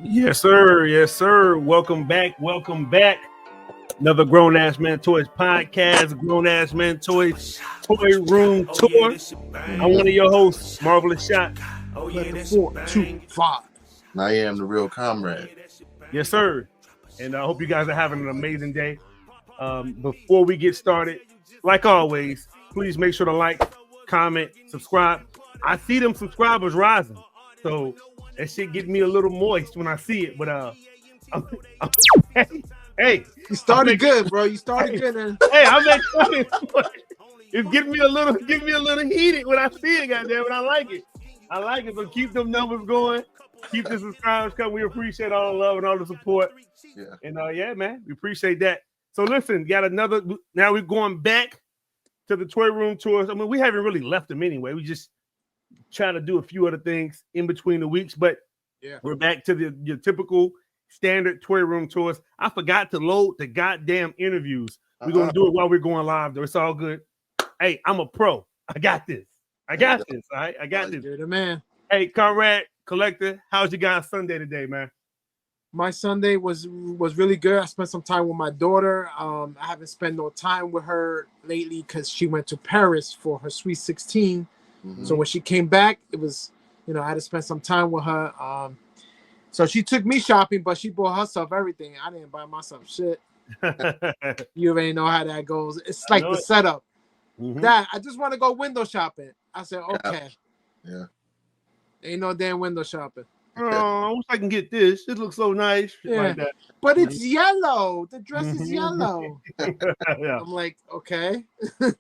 Yes, sir. Yes, sir. Welcome back. Welcome back. Another Grown Ass Man Toys podcast, Grown Ass Man Toys Toy Room Tour. I'm one of your hosts, Marvelous Shot. 425. I am the real comrade. Yes, sir. And I hope you guys are having an amazing day. Before we get started, like always, please make sure to like, comment, subscribe. I see them subscribers rising, so that shit get me a little moist when I see it. But hey, you started good, bro. You started good. And hey, I'm excited. It's getting me a little heated when I see it, goddamn, and I like it. I like it. So keep them numbers going. Keep the subscribers coming. We appreciate all the love and all the support. Yeah. And yeah, man, we appreciate that. So listen, got another. Now we're going back to the toy room tours. I mean, we haven't really left them anyway. We just trying to do a few other things in between the weeks, but yeah, we're back to your typical standard toy room tours. I forgot to load the goddamn interviews. We're gonna do it while we're going live, though. It's all good. Hey, I'm a pro. I got this. All right, I got this. You're the man. Hey, comrade, collector, how's your guys' Sunday today, man? My Sunday was really good. I spent some time with my daughter. I haven't spent no time with her lately because she went to Paris for her Sweet 16. Mm-hmm. So when she came back, it was, I had to spend some time with her. So she took me shopping, but she bought herself everything. I didn't buy myself shit. You already know how that goes. It's like the setup. Mm-hmm. Dad, I just want to go window shopping. I said, okay. Yeah. Ain't no damn window shopping. Oh, I wish I can get this. It looks so nice. Yeah. Like that. But it's yellow. The dress is yellow. Yeah. I'm like, okay.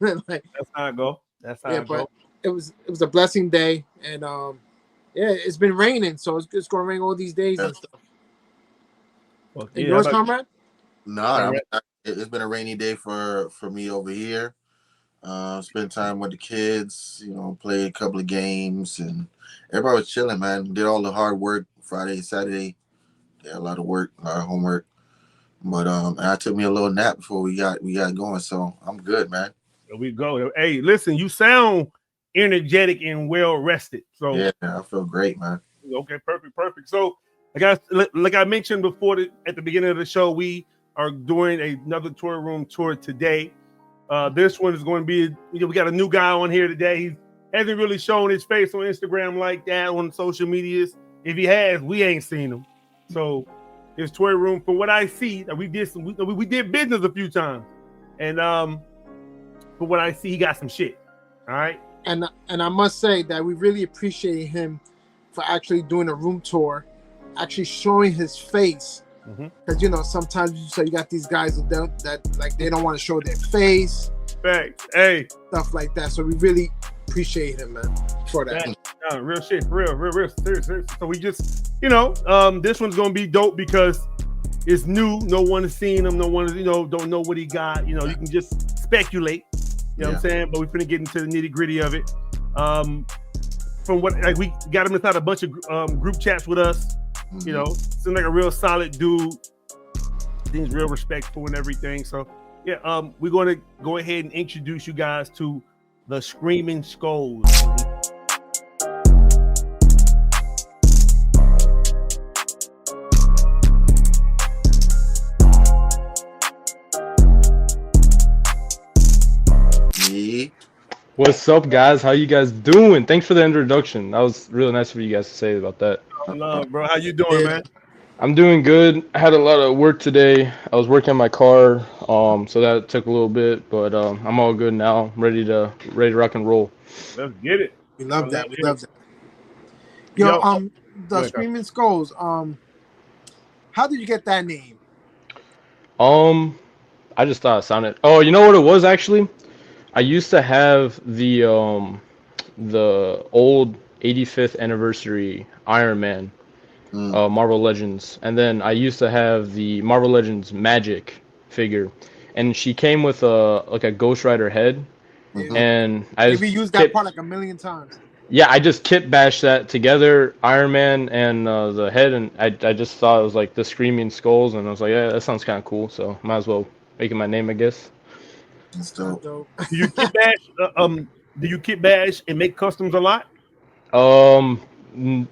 Like, that's how I go. That's how I go. It was a blessing day, and it's been raining, so it's gonna rain all these days and stuff. Well, and yours, comrade? No, it's been a rainy day for me over here. Spent time with the kids, played a couple of games, and everybody was chilling, man. Did all the hard work Friday, Saturday. Did a lot of work, a lot of homework. But I took me a little nap before we got going, so I'm good, man. There we go. Hey, listen, you sound energetic and well rested. So yeah, I feel great, man. Okay, perfect. So like I mentioned before at the beginning of the show, we are doing another toy room tour today. This one is going to be, we got a new guy on here today. He hasn't really shown his face on Instagram like that on social medias. If he has, we ain't seen him. So his toy room, from what I see, we did business a few times, and from what I see, he got some shit. All right. And I must say that we really appreciate him for actually doing a room tour, actually showing his face. Because sometimes you got these guys that they don't want to show their face, right? Hey, stuff like that. So we really appreciate him, man, for that. Real shit, real serious. So we just, this one's gonna be dope because it's new. No one has seen him. No one is, don't know what he got. You can just speculate. You know what I'm saying? But we're finna get into the nitty gritty of it. From what we got him inside a bunch of group chats with us. Seems like a real solid dude. Seems real respectful and everything. So yeah, we're going to go ahead and introduce you guys to the ScreamingSkulls. What's up, guys? How you guys doing? Thanks for the introduction. That was really nice for you guys to say about that. Love, bro. How you doing, man? I'm doing good. I had a lot of work today. I was working on my car, so that took a little bit, but I'm all good now. I'm ready to rock and roll. Let's get it. We love that. Yo, the ScreamingSkulls. How did you get that name? I just thought it sounded. Oh, you know what it was actually? I used to have the old 85th anniversary Iron Man, Marvel Legends, and then I used to have the Marvel Legends Magic figure, and she came with a Ghost Rider head, and I used that part like a million times. Yeah, I just kit bashed that together, Iron Man and the head, and I just thought it was like the ScreamingSkulls, and I was like, yeah, that sounds kind of cool, so might as well make it my name, I guess. That's dope. Do you kit bash? Do you kit bash and make customs a lot?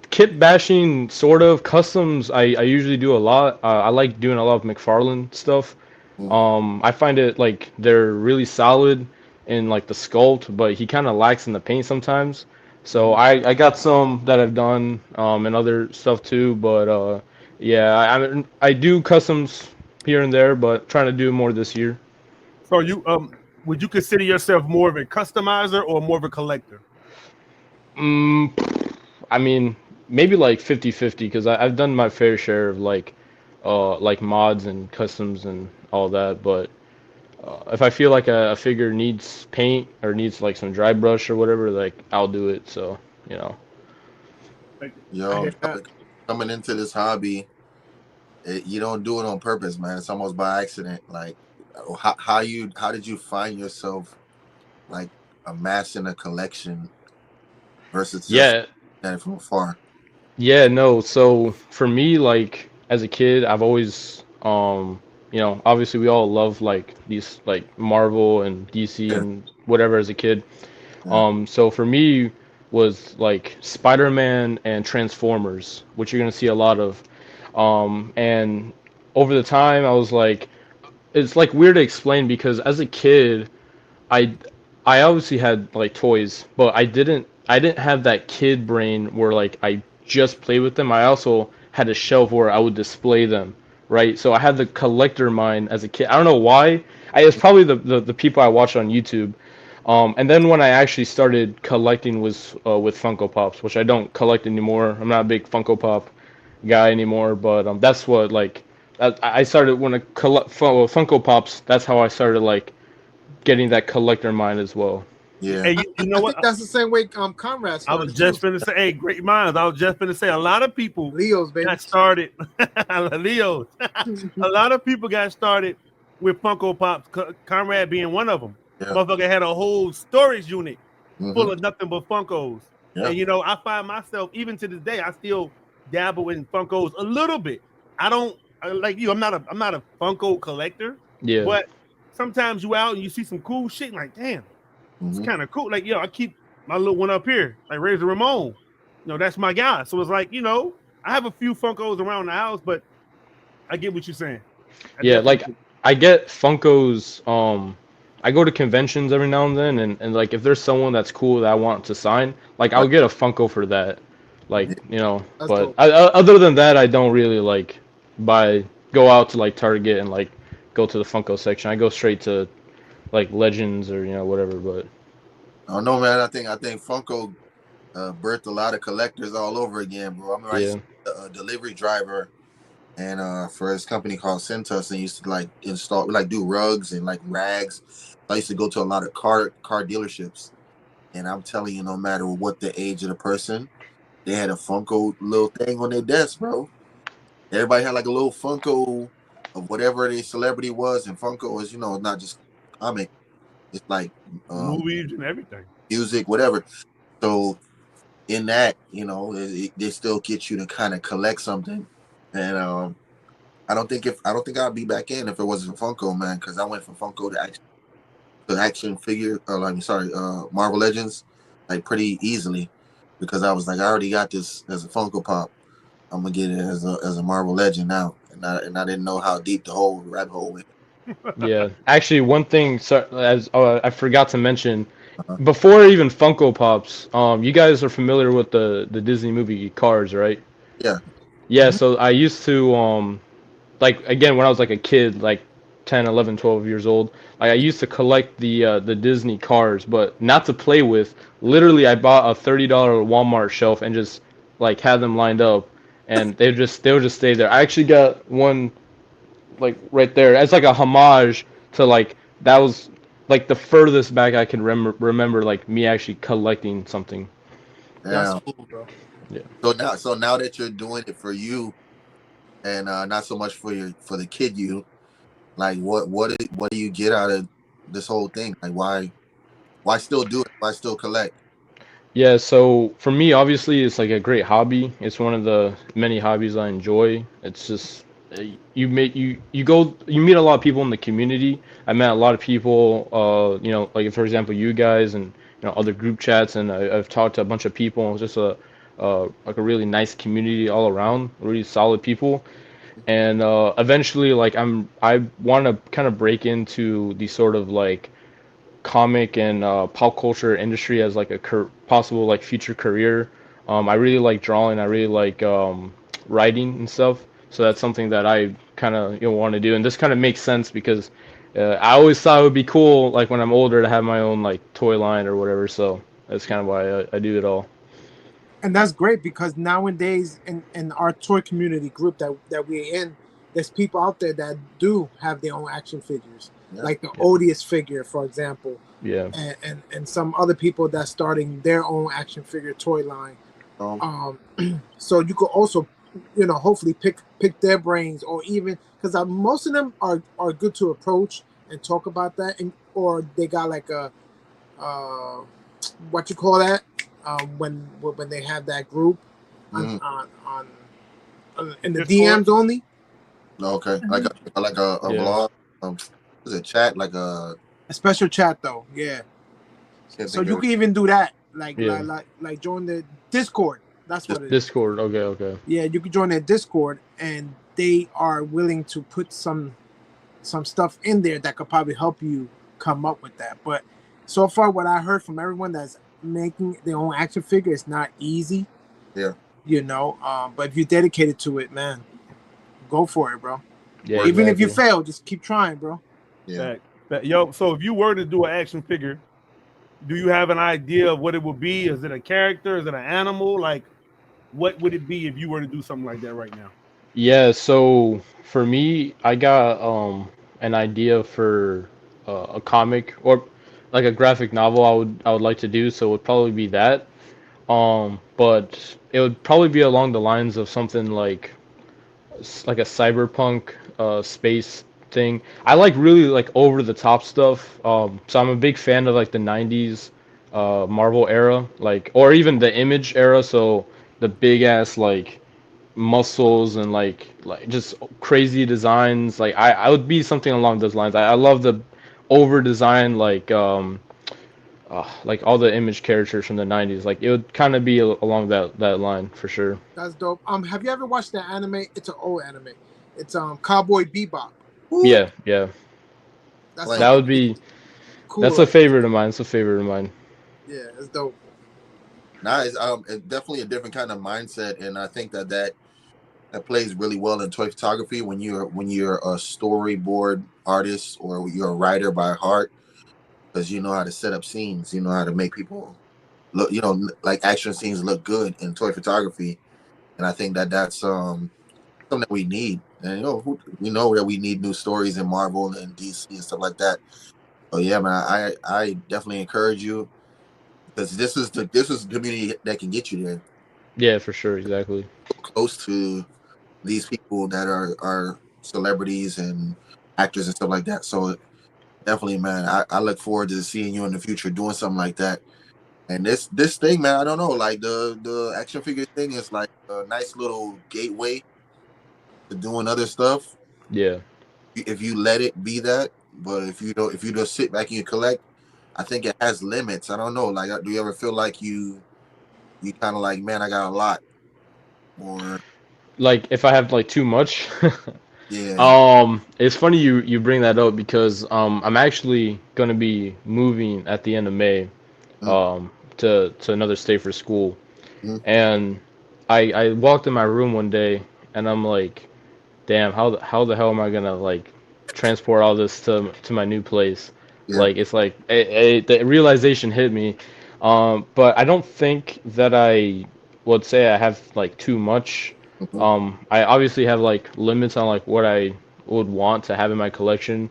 Kit bashing, sort of. Customs, I usually do a lot. I like doing a lot of McFarlane stuff. I find it like they're really solid in like the sculpt, but he kind of lacks in the paint sometimes. So I got some that I've done and other stuff too, but yeah, I do customs here and there, but trying to do more this year. So you would you consider yourself more of a customizer or more of a collector? Mm, I mean, maybe like 50-50 because I've done my fair share of like mods and customs and all that, but if I feel like a figure needs paint or needs like some dry brush or whatever, like I'll do it. So, you know. Yo, coming into this hobby, you don't do it on purpose, man. It's almost by accident. Like, how did you find yourself like amassing a collection versus just Yeah, that from afar? yeah, no. So for me, like as a kid, I've always obviously we all love like these like Marvel and DC Yeah. and whatever as a kid. Yeah. So for me was like Spider-Man and Transformers, which you're gonna see a lot of. And over the time, I was like, it's like weird to explain because as a kid, I I obviously had like toys, but I didn't have that kid brain where like I just play with them. I also had a shelf where I would display them, right? So I had the collector mind as a kid. I don't know why. It's probably the people I watched on YouTube. And then when I actually started collecting was with Funko Pops, which I don't collect anymore. I'm not a big Funko Pop guy anymore, but that's what like I started when I collect Funko Pops. That's how I started like getting that collector mind as well. Yeah. Hey, you know I what? think that's the same way Conrad I started. was just going to say, hey, great minds. I was just going to say, a lot of people Leo's, baby. got started. Leo's. A lot of people got started with Funko Pops. Conrad being one of them. Yeah. Motherfucker had a whole storage unit Mhm. full of nothing but Funkos. Yeah. And I find myself even to this day, I still dabble in Funkos a little bit. I don't like you. I'm not a Funko collector. Yeah. But sometimes you out and you see some cool shit. Like, damn, it's kind of cool. Like, I keep my little one up here, like Razor Ramon. That's my guy. So it's like, I have a few Funkos around the house, but I get what you're saying. Like I get Funkos. I go to conventions every now and then, and like if there's someone that's cool that I want to sign, like I'll get a Funko for that. Like That's but dope. other than that, I don't really like go out to like Target and like go to the Funko section. I go straight to like Legends or whatever. But I don't know, man. I think Funko birthed a lot of collectors all over again, bro. I mean, I used to be a delivery driver, and for his company called Centus, and used to like install, like do rugs and like rags. I used to go to a lot of car dealerships, and I'm telling you, no matter what the age of the person, they had a Funko little thing on their desk, bro. Everybody had like a little Funko of whatever their celebrity was, and Funko is, not just comic. It's like movies and everything, music, whatever. So in that, they still get you to kind of collect something. And I don't think I'd be back in if it wasn't for Funko, man, because I went from Funko to action figure, Marvel Legends, like pretty easily, because I was like, I already got this as a Funko Pop. I'm gonna get it as a Marvel Legend now, and I didn't know how deep the whole rabbit hole went. yeah, actually, one thing as I forgot to mention before even Funko Pops, you guys are familiar with the Disney movie Cars, right? Yeah. Yeah, so I used to like again when I was like a kid, like 10, 11, 12 years old, like I used to collect the Disney cars, but not to play with. Literally, I bought a $30 Walmart shelf and just like had them lined up, and they would just stay there. I actually got one like right there. It's like a homage to like that was like the furthest back I can remember like me actually collecting something. That's cool, bro. Yeah. So now that you're doing it for you, and not so much for the kid you, like what do you get out of this whole thing? Like why still do it? Why still collect? Yeah, so for me, obviously, it's like a great hobby. It's one of the many hobbies I enjoy. It's just you meet a lot of people in the community. I met a lot of people, like for example, you guys and other group chats, and I've talked to a bunch of people. It's just a like a really nice community all around, really solid people. And eventually, like I want to kind of break into the sort of like comic and pop culture industry as like a possible like future career. I really like drawing. I really like writing and stuff. So that's something that I kind of want to do. And this kind of makes sense because I always thought it would be cool, like when I'm older, to have my own like toy line or whatever. So that's kind of why I do it all. And that's great because nowadays in our toy community group that we're in, there's people out there that do have their own action figures, like the Odious figure, for example. Yeah. And some other people that's starting their own action figure toy line. So you could also, hopefully pick their brains, or even because most of them are good to approach and talk about that, or they got like a what you call that when they have that group on in the DMs only. Okay, like a vlog. Is it chat like a special chat though? Yeah. So you can even do that, like join the Discord. That's what it is. Discord. Okay. Yeah, you can join their Discord, and they are willing to put some stuff in there that could probably help you come up with that. But so far, what I heard from everyone that's making their own action figure, it's not easy. Yeah. But if you're dedicated to it, man, go for it, bro. Yeah. Even if you fail, just keep trying, bro. Yeah. Yo, so if you were to do an action figure, do you have an idea of what it would be? Is it a character? Is it an animal? Like, what would it be if you were to do something like that right now? Yeah, so for me, I got an idea for a comic or like a graphic novel I would like to do, so it would probably be that. But it would probably be along the lines of something like a cyberpunk space thing. I like really like over the top stuff. So I'm a big fan of like the 90s Marvel era, like, or even the Image era, so the big ass like muscles and like just crazy designs. I would be something along those lines. I love the over design like all the Image characters from the 90s. Like it would kind of be along that line for sure. That's dope. Have you ever watched that anime? It's an old anime. It's Cowboy Bebop. Ooh. Yeah. That would be cool. That's a favorite of mine. It's a favorite of mine. Yeah, it's dope. Nah, it's definitely a different kind of mindset, and I think that plays really well in toy photography when you're a storyboard artist or you're a writer by heart, because you know how to set up scenes, you know how to make people look, like action scenes look good in toy photography, and I think that's something that we need. And we know that we need new stories in Marvel and DC and stuff like that. Oh yeah, man, I definitely encourage you, because this is the community that can get you there. Yeah, for sure, exactly. Close to these people that are celebrities and actors and stuff like that. So definitely, man, I look forward to seeing you in the future doing something like that. And this thing, man, I don't know, like the action figure thing is like a nice little gateway to doing other stuff. Yeah. If you let it be that, but if you just sit back and you collect, I think it has limits. I don't know. Like, do you ever feel like you kind of like, man, I got a lot, or like if I have like too much? Yeah. It's funny you bring that up because I'm actually gonna be moving at the end of May, to another state for school, and I walked in my room one day and I'm like, damn, how the hell am I gonna like transport all this to my new place? Yeah. Like it's like the realization hit me, but I don't think that I would say I have like too much. I obviously have like limits on like what I would want to have in my collection.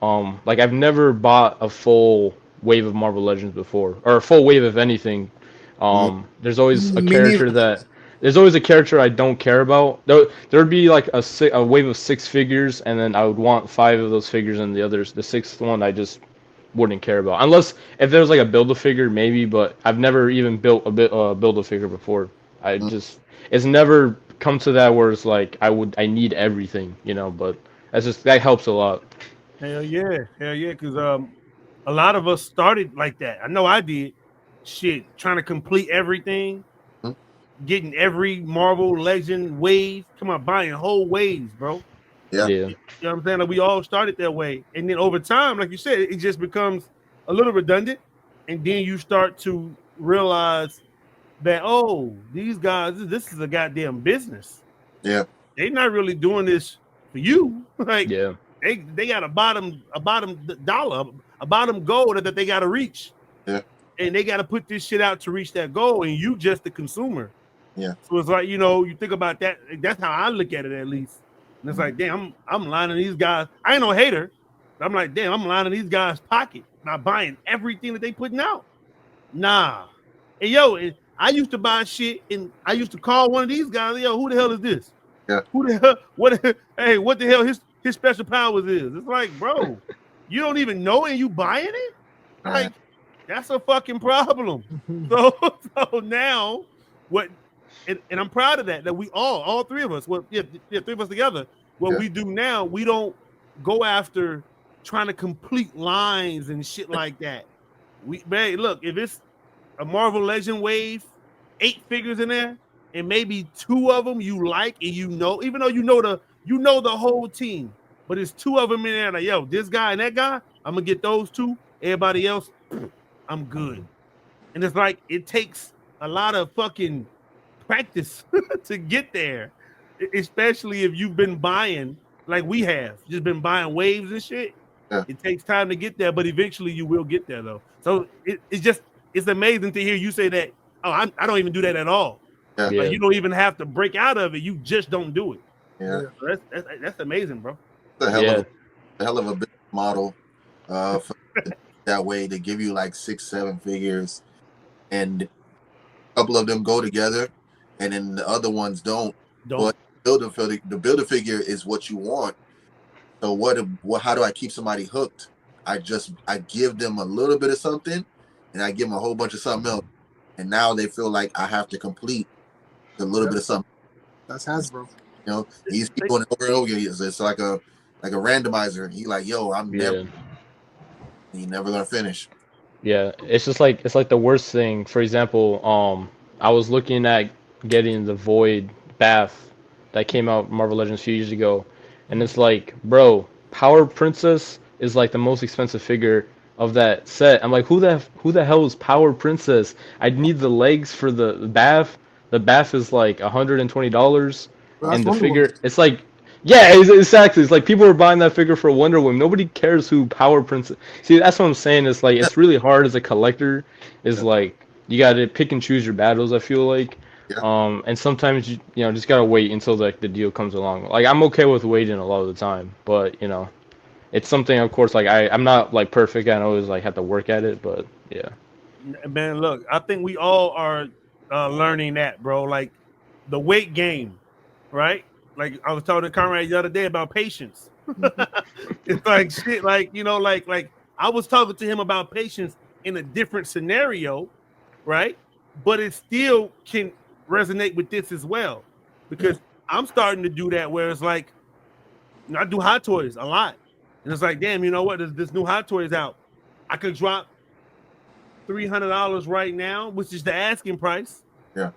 Like I've never bought a full wave of Marvel Legends before, or a full wave of anything. There's always a character I don't care about. There'd be like a wave of 6 figures, and then I would want 5 of those figures, and the sixth one I just wouldn't care about. Unless if there was like a Build-A-Figure, maybe, but I've never even built a Build-A-Figure before. It's never come to that where it's like I need everything, but that helps a lot. Hell yeah, because a lot of us started like that. I know I did. Shit, trying to complete everything. getting every Marvel Legend wave. Come on, buying whole waves, bro. Yeah. You know what I'm saying? Like we all started that way. And then over time, like you said, it just becomes a little redundant. And then you start to realize that, oh, these guys, this is a goddamn business. Yeah. They're not really doing this for you. Like Yeah. they got a bottom dollar, a bottom goal that they gotta reach. Yeah. And they gotta put this shit out to reach that goal, and you just the consumer. Yeah. So it's like, you know, you think about that. That's how I look at it, at least. And it's like, damn, I'm lining these guys. I ain't no hater. I'm like, damn, I'm lining these guys' pocket by buying everything that they putting out. Nah. And yo, I used to buy shit, and I used to call one of these guys, yo, who the hell is this? Yeah. Who the hell? What? Hey, what the hell his special powers is? It's like, bro, you don't even know, and you buying it? Like, that's a fucking problem. So now, what? And I'm proud of that we all three of us, well, three of us together. What we do now, we don't go after trying to complete lines and shit like that. Man, look, if it's a Marvel Legend wave, 8 figures in there, and maybe 2 of them you like, and you know, even though you know the whole team, but it's 2 of them in there. Like, yo, this guy and that guy, I'm gonna get those 2. Everybody else, I'm good. And it's like it takes a lot of fucking practice to get there, especially if you've been buying like we have, just been buying waves and shit. Yeah. It takes time to get there, but eventually you will get there though. So it's amazing to hear you say that. Oh, I don't even do that at all. Yeah. Like, you don't even have to break out of it. You just don't do it. Yeah. So that's amazing, bro. The hell of a business model for that way to give you like 6-7 figures, and a couple of them go together, and then the other ones don't. But the builder figure is what you want. So how do I keep somebody hooked? I give them a little bit of something, and I give them a whole bunch of something else, and now they feel like I have to complete a little bit of something. That's Hasbro. You know, he's keep going over and over again. It's like a randomizer. He like, yo, you're never gonna finish. Yeah, it's like the worst thing. For example, I was looking at getting the Void Bath that came out Marvel Legends a few years ago, and it's like, bro, Power Princess is like the most expensive figure of that set. I'm like, who the hell is Power Princess? I need the legs for the bath. The bath is like $120, and the figure, it's like, yeah, exactly. It's like people are buying that figure for Wonder Woman. Nobody cares who Power Princess. See, that's what I'm saying. It's like it's really hard as a collector. Is like you got to pick and choose your battles. I feel like, and sometimes you just gotta wait until like the deal comes along. Like I'm okay with waiting a lot of the time, but it's something. Of course, like I'm not like perfect. I always like have to work at it, but yeah. Man, look, I think we all are learning that, bro. Like the weight game, right? Like I was talking to Conrad the other day about patience. It's like shit, like like I was talking to him about patience in a different scenario, right? But it still can resonate with this as well, because I'm starting to do that where it's like I do Hot Toys a lot, and it's like, damn, you know what? There's this new Hot Toys out. I could drop $300 right now, which is the asking price. Yeah.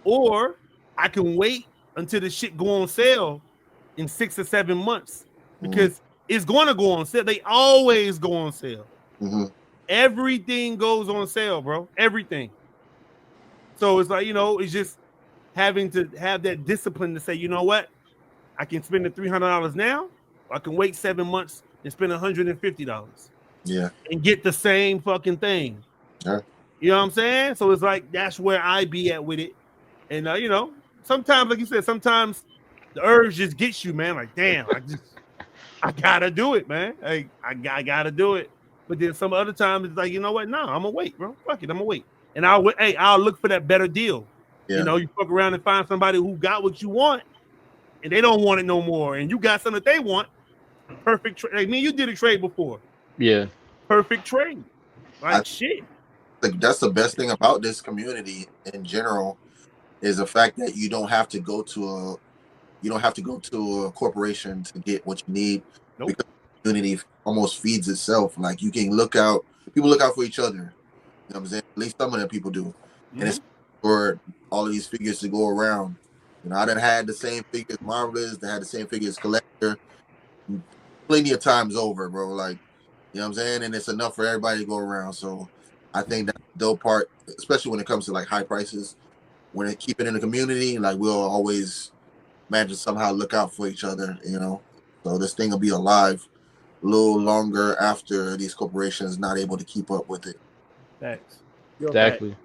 Or I can wait until the shit go on sale in 6 or 7 months, because it's going to go on sale. They always go on sale. Everything goes on sale, bro. Everything. So it's like, it's just having to have that discipline to say, you know what? I can spend the $300 now, or I can wait 7 months and spend $150. Yeah. And get the same fucking thing. Yeah. You know what I'm saying? So it's like that's where I be at with it. And sometimes, like you said, sometimes the urge just gets you, man. Like, damn, I gotta do it, man. I gotta do it. But then some other times it's like, you know what? No, I'm gonna wait, bro. Fuck it, I'm gonna wait. And I'll look for that better deal. Yeah. You fuck around and find somebody who got what you want, and they don't want it no more, and you got something that they want. Perfect trade. Like me, you did a trade before. Yeah. Perfect trade. Like shit. Like that's the best thing about this community in general, is the fact that you don't have to go to a corporation to get what you need. Nope. Because the community almost feeds itself. Like people look out for each other. You know what I'm saying? At least some of them people do. And it's for all of these figures to go around. You know, I done had the same figures Marvelous, they had the same figures Collector plenty of times over, bro. Like, you know what I'm saying? And it's enough for everybody to go around. So I think that's the dope part, especially when it comes to like high prices. When it keep it in the community, like we'll always manage to somehow look out for each other, you know. So this thing will be alive a little longer after these corporations not able to keep up with it. Thanks. Exactly.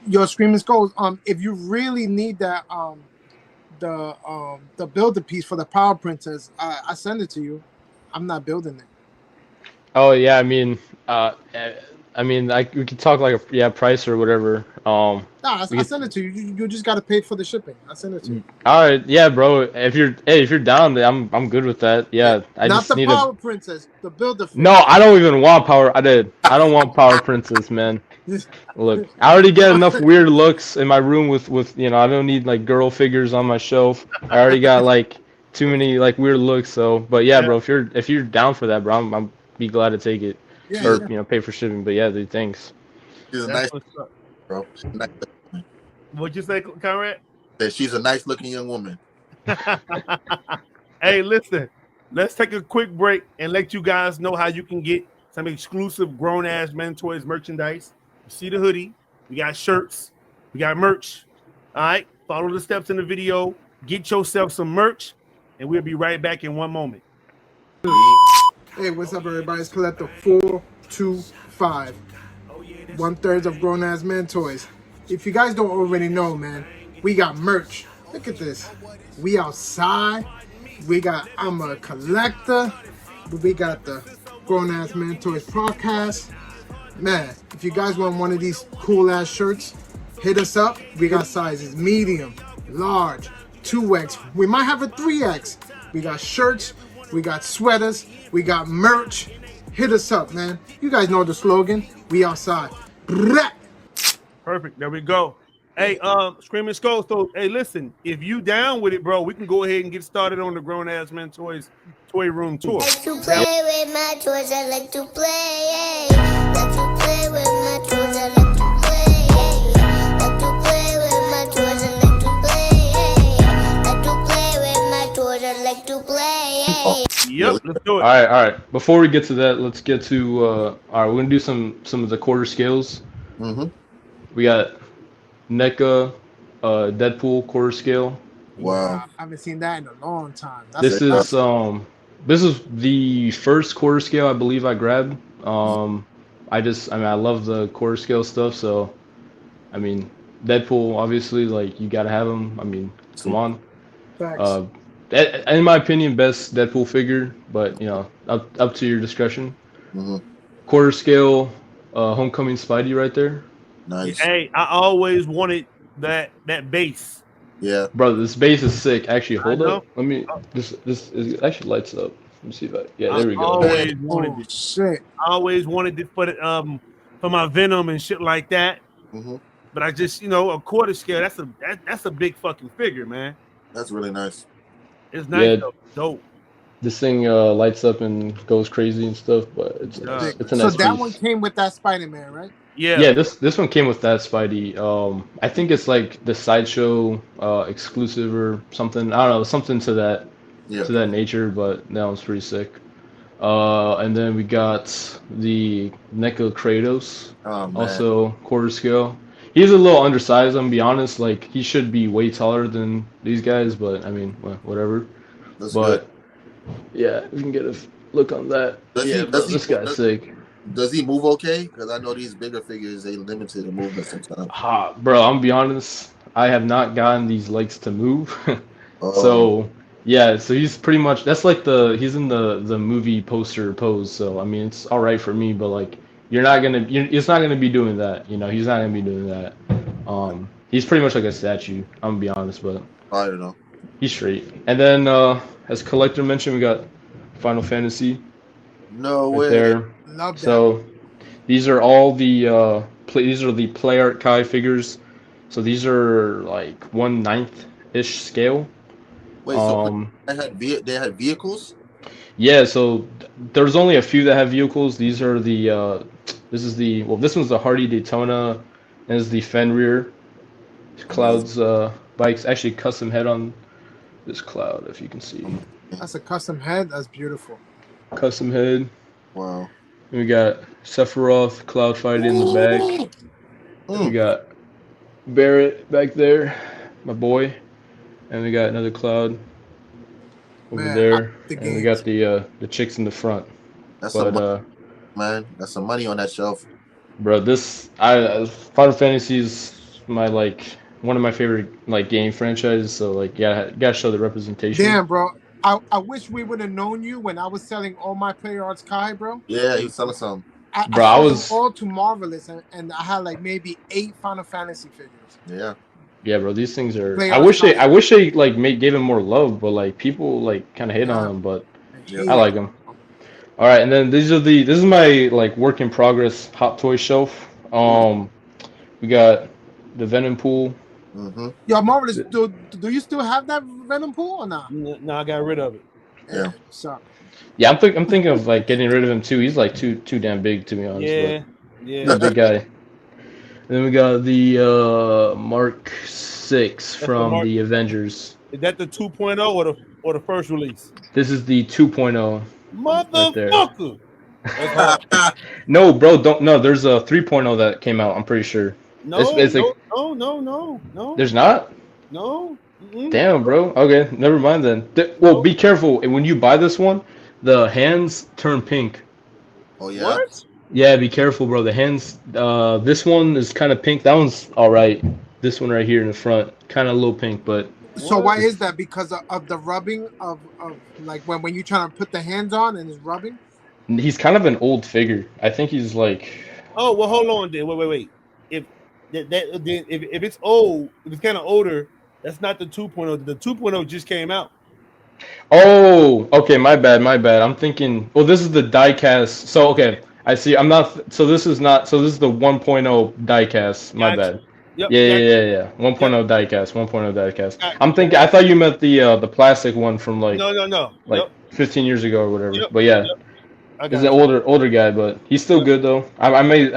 Your Screaming Skulls. If you really need that, the builder piece for the Power Princess, I send it to you. I'm not building it. Oh yeah, like we could talk like a price or whatever. I send it to you. You just gotta pay for the shipping. I send it to you. All right, yeah, bro. If you're down, I'm good with that. Yeah, I Not just the need Power Princess, the builder. No, I don't even want Power. I don't want Power Princess, man. Look, I already get enough weird looks in my room with you know. I don't need like girl figures on my shelf. I already got like too many like weird looks. So, but yeah, bro, if you're down for that, bro, I'm be glad to take it or you know pay for shipping. But yeah, dude, thanks. She's a nice, bro. She's a nice. What'd you say, Conrad? That she's a nice looking young woman. Hey, listen. Let's take a quick break and let you guys know how you can get some exclusive Grown Ass Men Toys merchandise. You see the hoodie. We got shirts. We got merch. All right. Follow the steps in the video. Get yourself some merch, and we'll be right back in one moment. Hey, what's up, everybody? It's Collector 425. 1/3 of Grown Ass Men Toys. If you guys don't already know, man, we got merch. Look at this. We outside. We got I'm a Collector. We got the Grown Ass Men Toys podcast. Man, if you guys want one of these cool ass shirts, hit us up. We got sizes medium, large, 2X. We might have a 3X. We got shirts. We got sweaters. We got merch. Hit us up, man. You guys know the slogan. We outside. Perfect. There we go. Hey, Screaming Skulls. So, hey, listen, if you down with it, bro, we can go ahead and get started on the Grown Ass Men Toys Toy Room Tour. I like to play with my toys. I like to play. Like to play with my toys. I like to play. Like to play with my toys. I like to play. Like to play with my toys. I like to play. Yep, let's do it. All right. Before we get to that, let's get to all right. We're gonna do some of the quarter scales. We got NECA, Deadpool quarter scale. Wow. I haven't seen that in a long time. This is the first quarter scale I believe I grabbed. I love the quarter scale stuff. So, I mean, Deadpool obviously like you gotta have him. I mean, come on. Facts. In my opinion, best Deadpool figure, but you know, up to your discretion. Quarter scale, Homecoming Spidey right there. Nice. Hey, I always wanted that base. Yeah, bro, this base is sick. Actually, hold up. Let me. This it actually lights up. Let me see if there we go. Always wanted it. Shit. I always wanted it for my Venom and shit like that. But I just, a quarter scale. That's a big fucking figure, man. That's really nice. It's nice, though. Dope. This thing lights up and goes crazy and stuff, but it's a nice So that piece. one came with that Spider-Man, right? Yeah. This one came with that Spidey. I think it's like the Sideshow exclusive or something. I don't know, something to that nature, but that one's pretty sick. And then we got the NECA Kratos, also quarter scale. He's a little undersized, I'm gonna be honest. Like he should be way taller than these guys, but I mean, whatever. That's but good. Yeah, we can get a look on that. This guy's sick. Does he move okay? Because I know these bigger figures, they limited the movement sometimes. Bro, I'm gonna be honest. I have not gotten these legs to move. So he's pretty much he's in the movie poster pose. So I mean, it's all right for me, but like it's not gonna be doing that. You know, he's not gonna be doing that. He's pretty much like a statue. I'm gonna be honest, but I don't know. He's straight. And then as Collector mentioned, we got Final Fantasy. No way. There. Love that. So these are all the Play Art Kai figures. So these are like 1/9 ish scale. Wait, so they had vehicles? Yeah, so there's only a few that have vehicles. These are this one's the Hardy Daytona, and this is the Fenrir. Cloud's bikes. Actually, custom head on this Cloud, if you can see. That's a custom head. That's beautiful. Custom head. Wow. We got Sephiroth, Cloud fighting in the back. We got Barrett back there, my boy, and we got another Cloud over there, and we got the chicks in the front. That's some money, man. That's some money on that shelf, bro. Final Fantasy is my one of my favorite game franchises. So gotta show the representation. Damn, bro. I wish we would have known you when I was selling all my Player Arts Kai, bro. Yeah, he was selling some. I was all to Marvelous, and I had maybe 8 Final Fantasy figures. Yeah, bro. These things are. I wish they gave them more love, but people kind of hate on them, but I like them. All right, and then this is my work in progress Hot Toy shelf. We got the Venom Pool. Yo, Marvelous, do you still have that Venom Pool or not? No, I got rid of it. Yeah. So. Yeah, I'm thinking of getting rid of him too. He's too damn big, to be honest. Yeah, he's a big guy. And then we got the Mark 6 from the Avengers. Is that the 2.0 or the first release? This is the 2.0. Motherfucker. Right. No, bro, there's a 3.0 that came out, I'm pretty sure. No. There's not? No. Mm-mm. Damn, bro. Okay, never mind then. Well, be careful. When you buy this one, the hands turn pink. Oh, yeah? What? Yeah, be careful, bro. The hands, this one is kind of pink. That one's all right. This one right here in the front, kind of a little pink, but... So why is that? Because of the rubbing of when you try to put the hands on and it's rubbing? He's kind of an old figure. I think he's Oh, well, hold on, then. Wait. If it's old, if it's kind of older, that's not the 2.0. The 2.0 just came out. Oh, okay. My bad. I'm thinking. Well, this is the diecast. So okay, I see. I'm not. So this is not. So this is the 1.0 diecast. My bad. Yep, yeah. 1.0 diecast. 1.0 diecast. I'm thinking. I thought you meant the plastic one from no. 15 years ago or whatever. But yeah. He's an older guy, but he's still good though. I may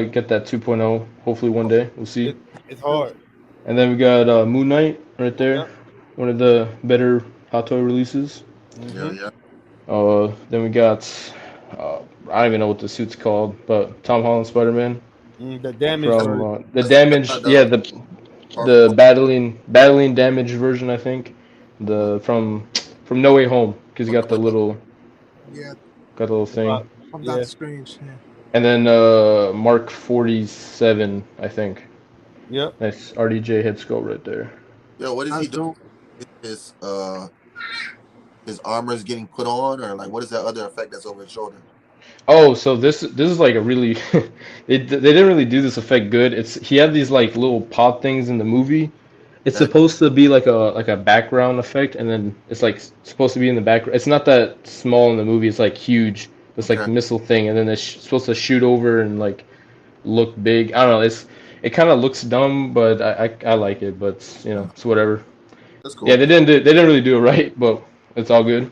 get that 2.0 hopefully one day. We'll see. It's hard. And then we got Moon Knight right there, one of the better Hot Toy releases. Yeah. Then we got I don't even know what the suit's called, but Tom Holland Spider-Man. The damage. From the damage, the battling damage version, I think. The from No Way Home, because you got the little. Yeah. Got a little thing. That's strange. Yeah. And then Mark 47, I think. Yep. Nice RDJ head sculpt right there. Yo, what is he doing? His armor is getting put on, or what is that other effect that's over his shoulder? Oh, so this is a really they didn't really do this effect good. He had these little pod things in the movie. It's supposed to be like a background effect, and then it's supposed to be in the background. It's not that small in the movie. It's huge. It's the missile thing, and then it's supposed to shoot over and look big. I don't know. It kind of looks dumb, but I like it. But it's whatever. That's cool. Yeah, they didn't really do it right, but it's all good.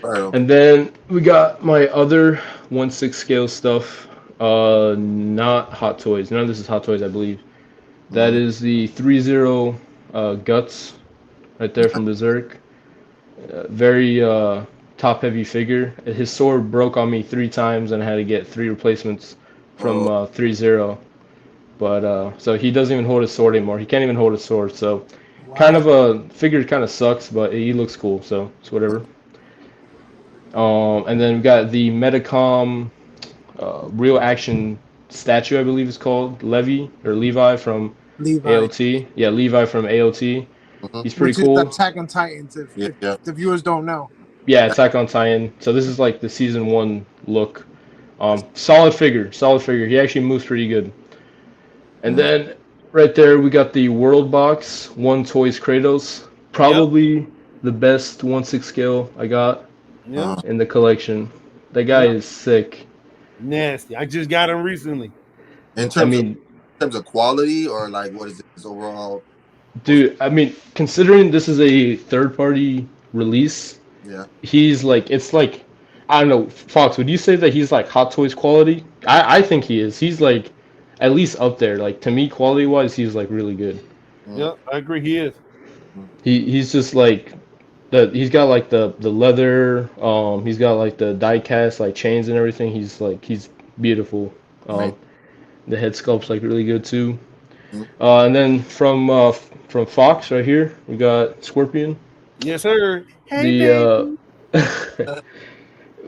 Right. And then we got my other 1/6 scale stuff. Not Hot Toys. None of this is Hot Toys, I believe. That is the 3-0 Guts right there from Berserk. Very top-heavy figure. His sword broke on me 3 times, and I had to get 3 replacements from 3-0. But so he doesn't even hold his sword anymore. He can't even hold his sword. So kind of a figure kind of sucks, but he looks cool. So it's whatever. And then we got the Metacom real action statue, I believe it's called Levi from AOT. Yeah, Levi from AOT. He's pretty cool. Attack on Titans, if the viewers don't know. Yeah, Attack on Titan. So this is the season 1 look. Solid figure. He actually moves pretty good. And then right there we got the World Box 1 Toys Kratos. Probably the best 1/6 scale I got in the collection. That guy is sick. Nasty. I just got him recently. In terms of quality, or what is it overall? Dude, considering this is a third-party release, he's it's I don't know, Fox, would you say that he's Hot Toys quality? I think he is. He's at least up there. To me, quality-wise, he's really good. Yeah, I agree. He is. He's just like he's got like the leather, he's got like the die cast like chains and everything. He's beautiful. Amazing. The head sculpt's like really good too. Mhm. And then from Fox right here, we got Scorpion. Yes, sir. Hey, The baby.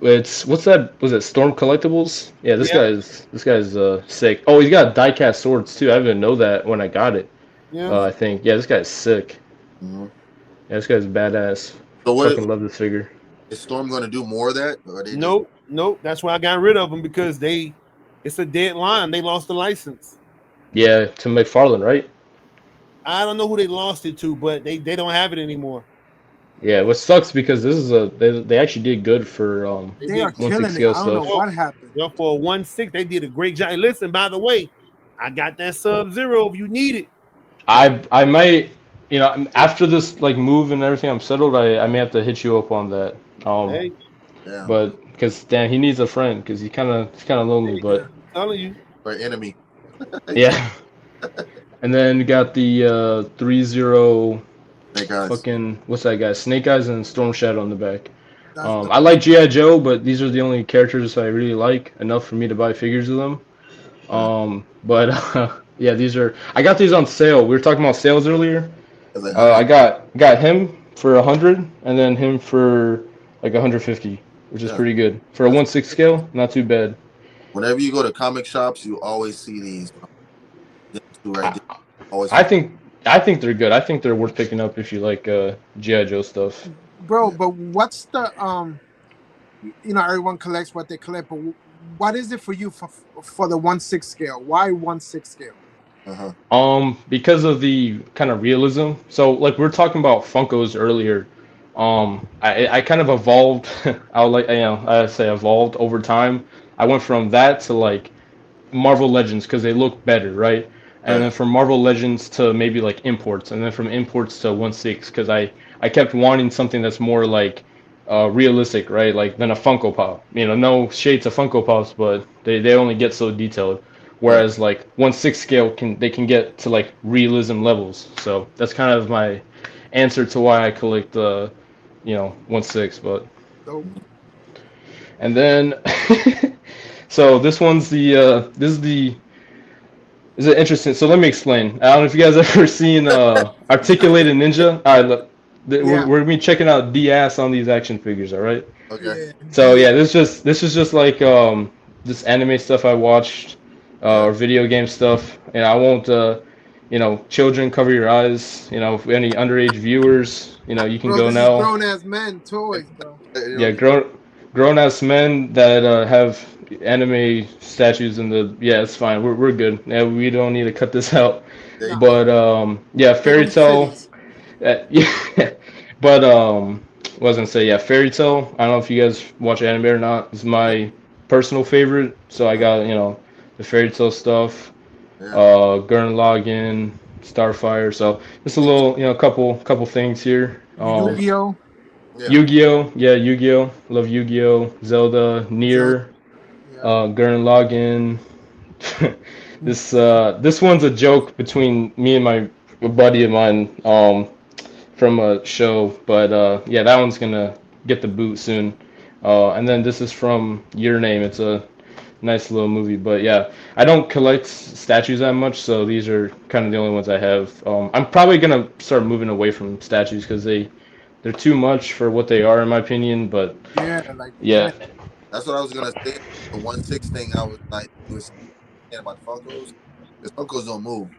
it's what's that? Was it Storm Collectibles? Yeah, Yeah, this guy's sick. Oh, he's got die-cast swords too. I didn't know that when I got it. yeah. I think this guy's sick. Mhm. Yeah, this guy's badass. So what Fucking love this figure. is Storm going to do more of that, or they just Nope, nope. That's why I got rid of them because it's a dead line. They lost the license. Yeah, to McFarlane, right? I don't know who they lost it to, but they don't have it anymore. Yeah, what sucks because this is they actually did good for They are 1/6 killing it. scale I don't know stuff. what happened. Well, for a 1/6, they did a great job. And listen, by the way, I got that Sub-Zero if you need it. I might, after this like move and everything, I'm settled. I may have to hit you up on that. Hey, yeah, But because damn, he needs a friend because he's kind of lonely. But I'm telling you. or enemy? yeah, and then you got the 3-0 Hey guys, fucking what's that guy? Snake Eyes and Storm Shadow on the back. That's I like G.I. Joe, but these are the only characters I really like enough for me to buy figures of them. But yeah, I got these on sale. We were talking about sales earlier. I got him for 100 and then him for like 150, which is Yeah. pretty good for a 1/6 scale. Not too bad. whenever you go to comic shops, you always see these. These two right there. Always. I think they're good. I think they're worth picking up if you like G.I. Joe stuff. bro. But what's the everyone collects what they collect, but what is it for you for the 1/6 scale? Why 1/6 scale? Because of the kind of realism. So like we were talking about Funkos earlier. I kind of evolved. I say evolved over time. I went from that to like Marvel Legends because they look better, right? And then from Marvel Legends to maybe like imports, and then from imports to 1/6 because I kept wanting something that's more like realistic, right? Like than a Funko Pop. No shades of Funko Pops, but they only get so detailed. Whereas like 1/6 scale they can get to like realism levels. So that's kind of my answer to why I collect 1/6. But Dope. and then so this one's this is interesting. So let me explain. I don't know if you guys ever seen Articulated Ninja. All right, look, Yeah. we're gonna be checking out D-ass on these action figures. All right. Okay. Yeah. So yeah, this is just like this anime stuff I watched or video game stuff, and I won't children cover your eyes. If any underage viewers, you can Bro, go this now. is grown ass men toys, bro. Yeah, grown ass men that have anime statues in the it's fine. We're good. Yeah, we don't need to cut this out. Yeah. But yeah, Fairy Tale. Yeah, but what was I gonna say? Yeah, Fairy Tale. I don't know if you guys watch anime or not. It's my personal favorite. So I got the Fairy Tale stuff. Yeah. Gurren Lagann, Starfire. So just a little couple things here. Yu-Gi-Oh. Yeah. Yu-Gi-Oh! Yeah, Yu-Gi-Oh! Love Yu-Gi-Oh! Zelda, Nier, Gurren Lagann. This one's a joke between me and a buddy of mine from a show, but yeah, that one's gonna get the boot soon. And then this is from Your Name. It's a nice little movie, but yeah, I don't collect statues that much, so these are kind of the only ones I have. I'm probably gonna start moving away from statues because they're too much for what they are, in my opinion. But yeah, That's what I was gonna say. The 1/6 thing, I was like, you were saying about Funkos, because Funkos don't move.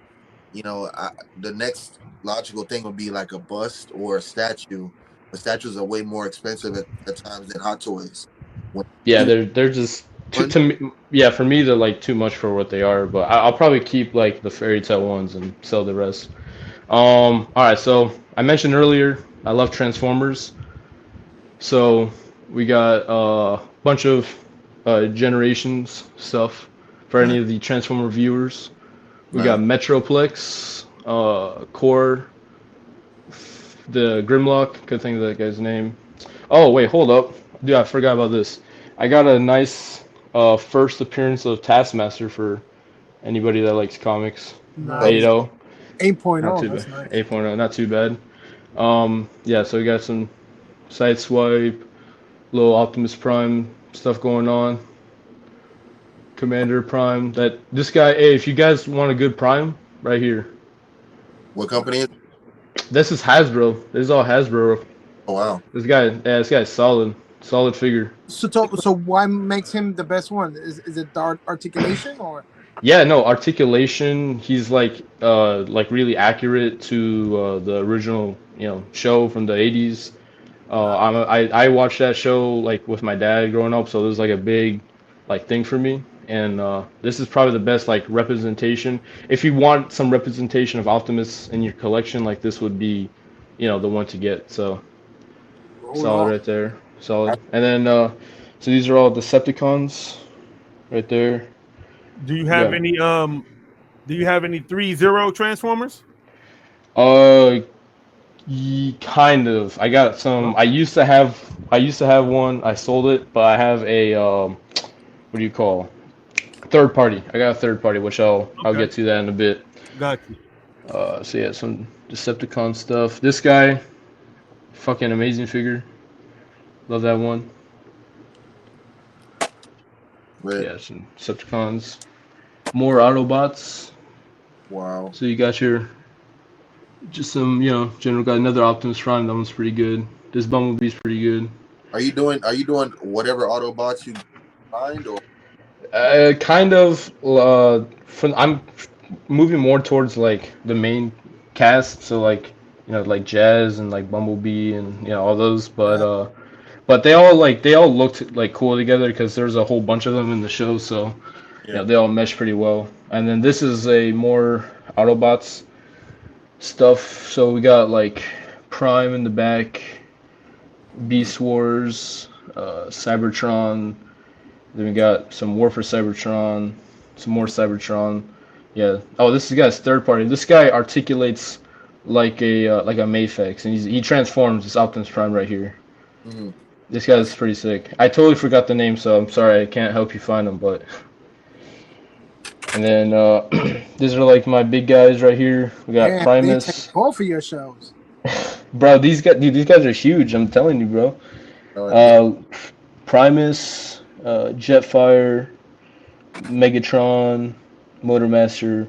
The next logical thing would be like a bust or a statue. But statues are way more expensive at times than hot toys. Yeah, they're just to me. Yeah, for me, they're like too much for what they are. But I'll probably keep like the Fairy Tale ones and sell the rest. All right. So I mentioned earlier I love Transformers. So we got a bunch of Generations stuff for any of the Transformer viewers. We got Metroplex, Core, the Grimlock. Couldn't think of that guy's name. Oh wait, hold up. Dude, I forgot about this. I got a nice first appearance of Taskmaster for anybody that likes comics. Nice. 8.0. That's nice. 8.0, not too bad. Yeah, so we got some Sideswipe, little Optimus Prime stuff going on. Commander Prime. This guy, hey, if you guys want a good Prime, right here. What company is it? This is Hasbro. This is all Hasbro. Oh wow. This guy's solid figure. So why makes him the best one? Is it the articulation or? Yeah, no, articulation. He's like really accurate to the original, show from the 80s. I watched that show like with my dad growing up, so it was like a big thing for me. And this is probably the best like representation. If you want some representation of Optimus in your collection, like this would be, the one to get. So solid right there, solid. And then so these are all Decepticons, right there. Do you have any 3-0 Transformers? Kind of. I got some. I used to have one. I sold it, but I have a what do you call? Third party. I got a third party, which I'll get to that in a bit. Got you. So yeah, some Decepticon stuff. This guy, fucking amazing figure. Love that one. Right. Yeah, some Decepticons. More Autobots. Wow. So you got just some, general guy. Another Optimus Prime. That one's pretty good. This Bumblebee's pretty good. Are you doing whatever Autobots you find, or? Kind of. I'm moving more towards like the main cast. So like, like Jazz and like Bumblebee and all those. But they all looked like cool together because there's a whole bunch of them in the show. So they all mesh pretty well. And then this is a more Autobots stuff. So we got like Prime in the back, Beast Wars, Cybertron. Then we got some War for Cybertron, some more Cybertron. Yeah. Oh, this guy's third party. This guy articulates like a Mayfix, and he transforms. This Optimus Prime right here. Mm-hmm. This guy's pretty sick. I totally forgot the name, so I'm sorry I can't help you find him. But and then these are like my big guys right here. We got Primus. They take both of your shows. Bro, these guys are huge. I'm telling you, bro. Primus. Jetfire, Megatron, Motormaster,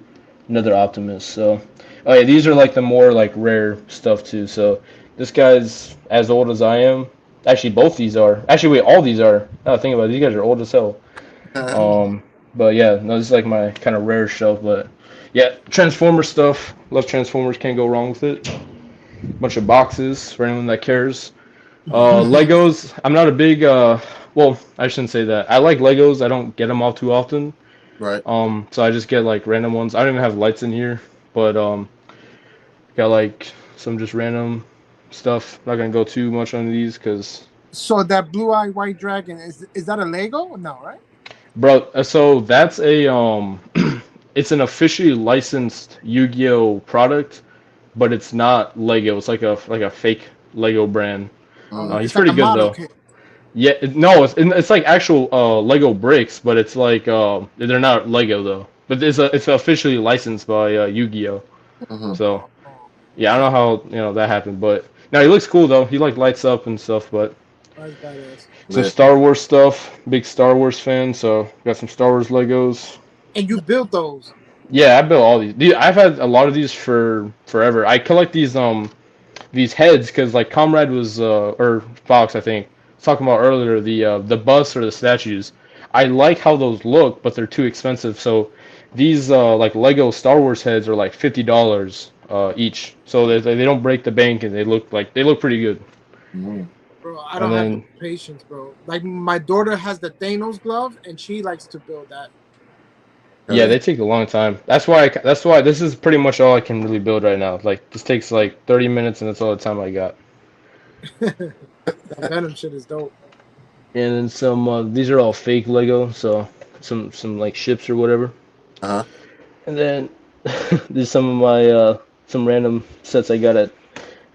another Optimus. So, oh yeah, these are like the more like rare stuff too. So this guy's as old as I am. Actually, both these are. Actually, wait, all these are. Now think about it, these guys are old as hell. But yeah, no, this is like my kind of rare shelf. But yeah, Transformer stuff. Love Transformers. Can't go wrong with it. Bunch of boxes for anyone that cares. Legos. I'm not a big. Well, I shouldn't say that. I like Legos. I don't get them all too often. Right. So I just get like random ones. I don't even have lights in here, but got like some just random stuff. Not gonna go too much on these because. So that blue-eyed white dragon is that a Lego? No, right? Bro, so that's a it's an officially licensed Yu-Gi-Oh product, but it's not Lego. It's like a fake Lego brand. He's pretty good though. Kit. Yeah, it's like actual Lego bricks, but it's like they're not Lego though. But it's officially licensed by Yu-Gi-Oh. Mm-hmm. So yeah, I don't know how that happened, but now he looks cool though. He like lights up and stuff. But some Star Wars stuff. Big Star Wars fan, so got some Star Wars Legos. And you built those? Yeah, I built all these. I've had a lot of these for forever. I collect these heads because like Comrade was or Fox I think. Talking about earlier, the busts or the statues. I like how those look, but they're too expensive. So these like Lego Star Wars heads are like $50 each. So they don't break the bank, and they look pretty good. Mm-hmm. Bro, I don't have the patience, bro. Like my daughter has the Thanos glove, and she likes to build that. Yeah, they take a long time. That's why this is pretty much all I can really build right now. Like this takes like 30 minutes, and that's all the time I got. That Venom shit is dope. And then some. These are all fake Lego, so some like ships or whatever. Uh huh. And then there's some of my some random sets I got at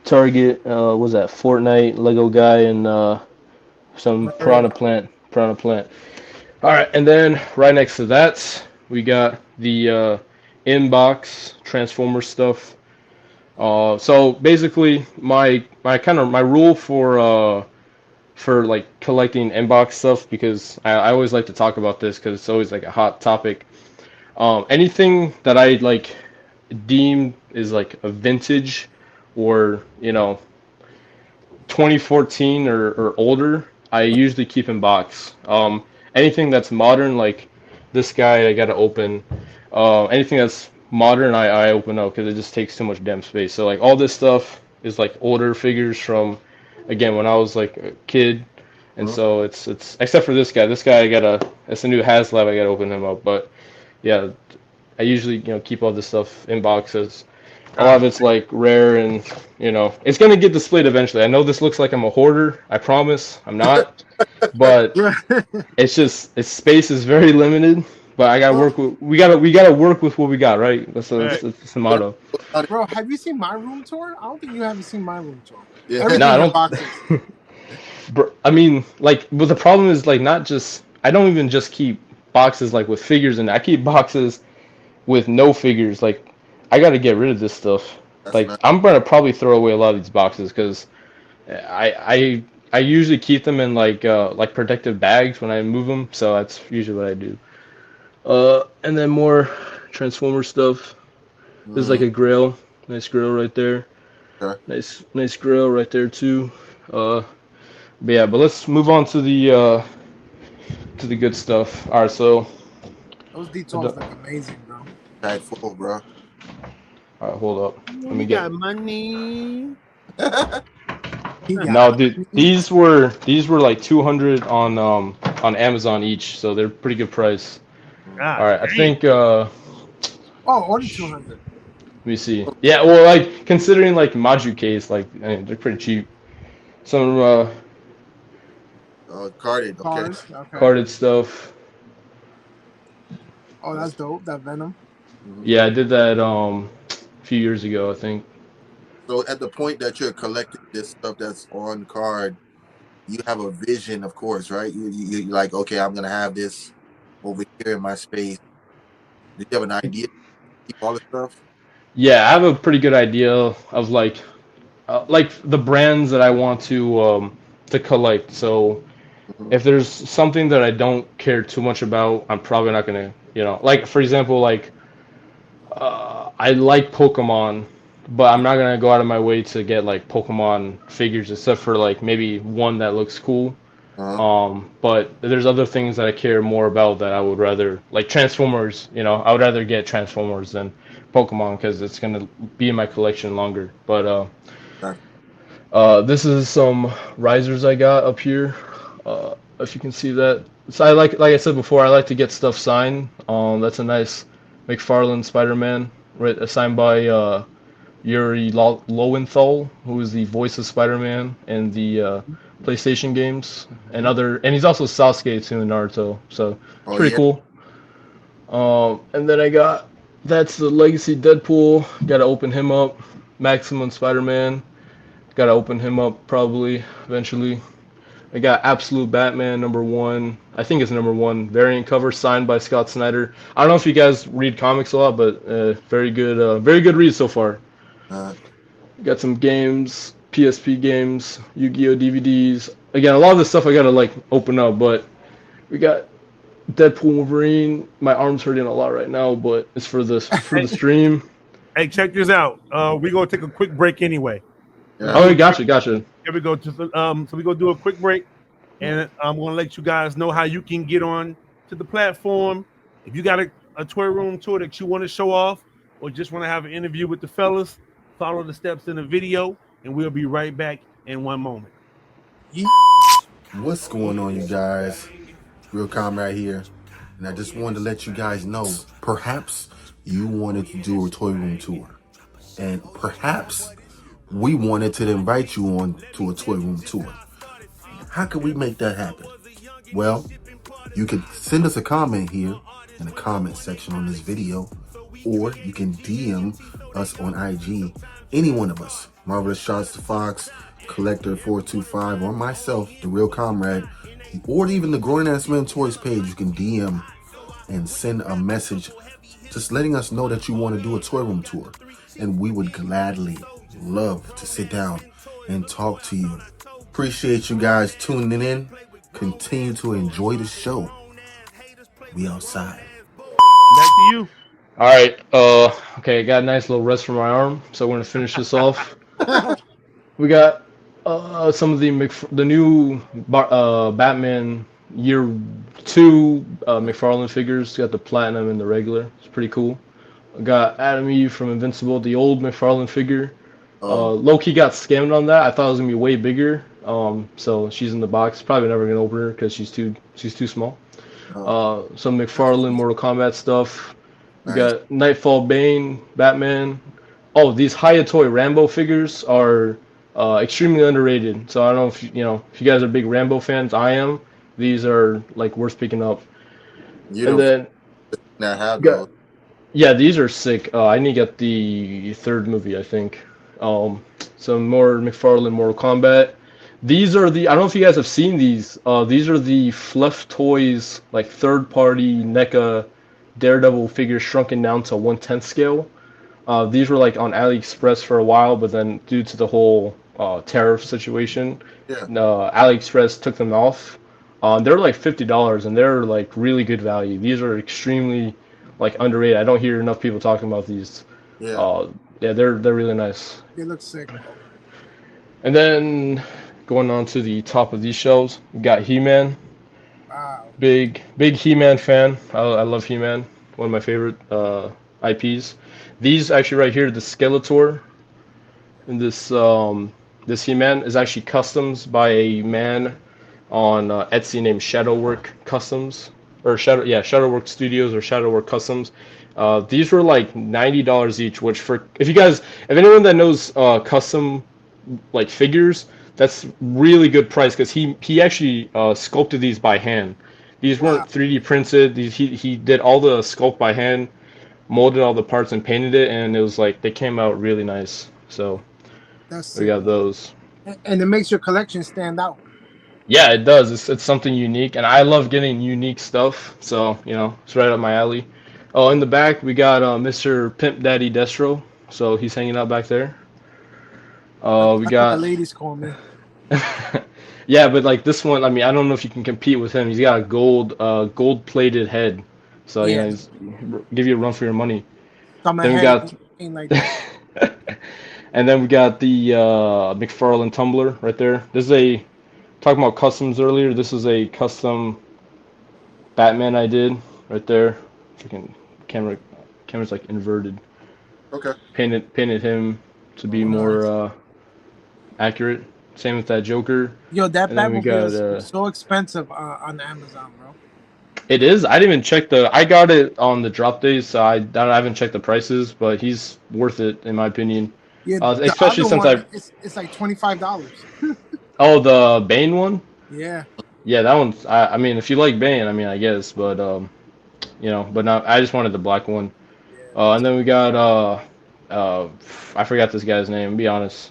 Target. What was that Fortnite Lego guy and some Piranha Plant. All right, and then right next to that we got the inbox Transformer stuff. So basically, my rule for like collecting inbox stuff, because I always like to talk about this because it's always like a hot topic. Anything that I like deem is like a vintage, or 2014 or older, I usually keep in box. Anything that's modern, like this guy, I gotta open. Anything that's modern, I open up because it just takes too much damn space. So like all this stuff is like older figures from, again, when I was like a kid, and so it's except for this guy. This guy, it's a new HasLab. I gotta open him up. But yeah, I usually keep all this stuff in boxes. A lot of it's like rare, and it's gonna get displayed eventually. I know this looks like I'm a hoarder. I promise I'm not, but it's space is very limited. But I gotta work with we gotta work with what we got, right? That's the motto. Bro, have you seen my room tour? I don't think you haven't seen my room tour. Yeah. Everything No, I in don't. boxes. Bro, I mean, like, but the problem is like not just I don't even just keep boxes like with figures in it. I keep boxes with no figures. Like, I got to get rid of this stuff. That's Like, nice. I'm gonna probably throw away a lot of these boxes because I usually keep them in like protective bags when I move them. So that's usually what I do. And then more Transformer stuff. There's like a grill, nice grill right there. Okay. Nice grill right there too. But yeah, but let's move on to the good stuff. All right, so Those details look amazing, bro. Bag full, bro. all right, hold up. Let me We get. got money. He got No, dude, these were like 200 on Amazon each, so they're pretty good price. God, All right, I dang. think only 200. let me see. Yeah, well, like considering like Maju case, like they're pretty cheap. Some Carded. Okay. Cars. Okay. carded stuff. Oh, that's dope. That Venom. Yeah, I did that a few years ago, I think. So at the point that you're collecting this stuff that's on card, you have a vision, of course, right? You're like, okay, I'm gonna have this over here in my space. Do you have an idea? Keep all the stuff. Yeah, I have a pretty good idea of like the brands that I want to collect. So if there's something that I don't care too much about, I'm probably not gonna, like for example, like I like Pokemon, but I'm not gonna go out of my way to get like Pokemon figures, except for like maybe one that looks cool. But there's other things that I care more about that I would rather, like Transformers. I would rather get Transformers than Pokemon because it's gonna be in my collection longer. But this is some risers I got up here. If you can see that. So like I said before, I like to get stuff signed. That's a nice McFarlane Spider-Man, right, signed by Yuri Lowenthal, who is the voice of Spider-Man in the PlayStation games, and he's also Sasuke too in Naruto. So pretty cool. And then that's the Legacy Deadpool. Got to open him up. Maximum Spider-Man. Got to open him up probably eventually. I got Absolute Batman #1. I think it's #1 variant cover signed by Scott Snyder. I don't know if you guys read comics a lot, but very good read so far. Got some games, PSP games, Yu-Gi-Oh DVDs. Again, a lot of this stuff I gotta like open up, but we got Deadpool Wolverine. My arm's hurting a lot right now, but it's for the stream. Hey, check this out. We're gonna take a quick break anyway. Oh, gotcha. Here we go. So we're gonna do a quick break, and I'm gonna let you guys know how you can get on to the platform. If you got a toy room tour that you want to show off, or just want to have an interview with the fellas, follow the steps in the video, and we'll be right back in one moment. What's going on, you guys? Real Comrade here, and I just wanted to let you guys know, perhaps you wanted to do a toy room tour, and perhaps we wanted to invite you on to a toy room tour. How can we make that happen? Well, you can send us a comment here in the comment section on this video, or you can DM us on IG, any one of us, Marvelous Shots to Fox, Collector 425, or myself, The Real Comrade, or even the Grownassmentoyz page. You can DM and send a message just letting us know that you want to do a toy room tour. And we would gladly love to sit down and talk to you. Appreciate you guys tuning in. Continue to enjoy the show. We outside. Back to you. All right. Okay, got a nice little rest for my arm, so we're gonna finish this off. We got some of the new Batman Year 2 McFarlane figures. Got the platinum and the regular. It's pretty cool. I got Adam Eve from Invincible, the old McFarlane figure. Loki got scammed on that. I thought it was gonna be way bigger. So she's in the box. Probably never gonna open her because she's too small. Some McFarlane Mortal Kombat stuff. We got Nightfall Bane, Batman. Oh, these Hayatoy Rambo figures are extremely underrated. So I don't know if if you guys are big Rambo fans. I am. These are like worth picking up. You then now have those. Yeah, these are sick. I need to get the third movie, I think. Some more McFarlane Mortal Kombat. These are I don't know if you guys have seen these. These are the Fluff Toys, like third-party NECA Daredevil figures shrunken down to 1/10 scale. These were like on AliExpress for a while, but then due to the whole tariff situation, AliExpress took them off. They're like $50, and they're like really good value. These are extremely like underrated. I don't hear enough people talking about these. Yeah, they're really nice. They look sick. And then going on to the top of these shelves, we got He-Man. Wow. Big He-Man fan. I love He-Man. One of my favorite IPs. These actually right here, the Skeletor, and this He-Man is actually customs by a man on Etsy named Shadowwork Customs or Shadowwork Studios or Shadowwork Customs. These were like $90 each, which if anyone that knows custom like figures, that's really good price because he actually sculpted these by hand. These weren't 3D printed. He did all the sculpt by hand, molded all the parts and painted it, and it was like they came out really nice. So we got those. And it makes your collection stand out. Yeah, it does. It's something unique, and I love getting unique stuff. So it's right up my alley. Oh, in the back we got Mr. Pimp Daddy Destro. So he's hanging out back there. We got the ladies call me. Yeah, but like this one, I mean, I don't know if you can compete with him. He's got a gold-plated head, so he's give you a run for your money. Then we got, like and then we got the McFarlane tumbler right there. This is talking about customs earlier. This is a custom Batman I did right there. Freaking camera's like inverted. Okay. Painted him to be more accurate. Same with that Joker. Yo, that Batmobile is so expensive on Amazon, bro. It is. I didn't even check I got it on the drop days, so I haven't checked the prices, but he's worth it in my opinion. Yeah, especially since it's like $25. Oh, the Bane one? Yeah. Yeah, that one's. I mean, if you like Bane, I mean, I guess, but but not. I just wanted the black one. And then we got I forgot this guy's name. Be honest.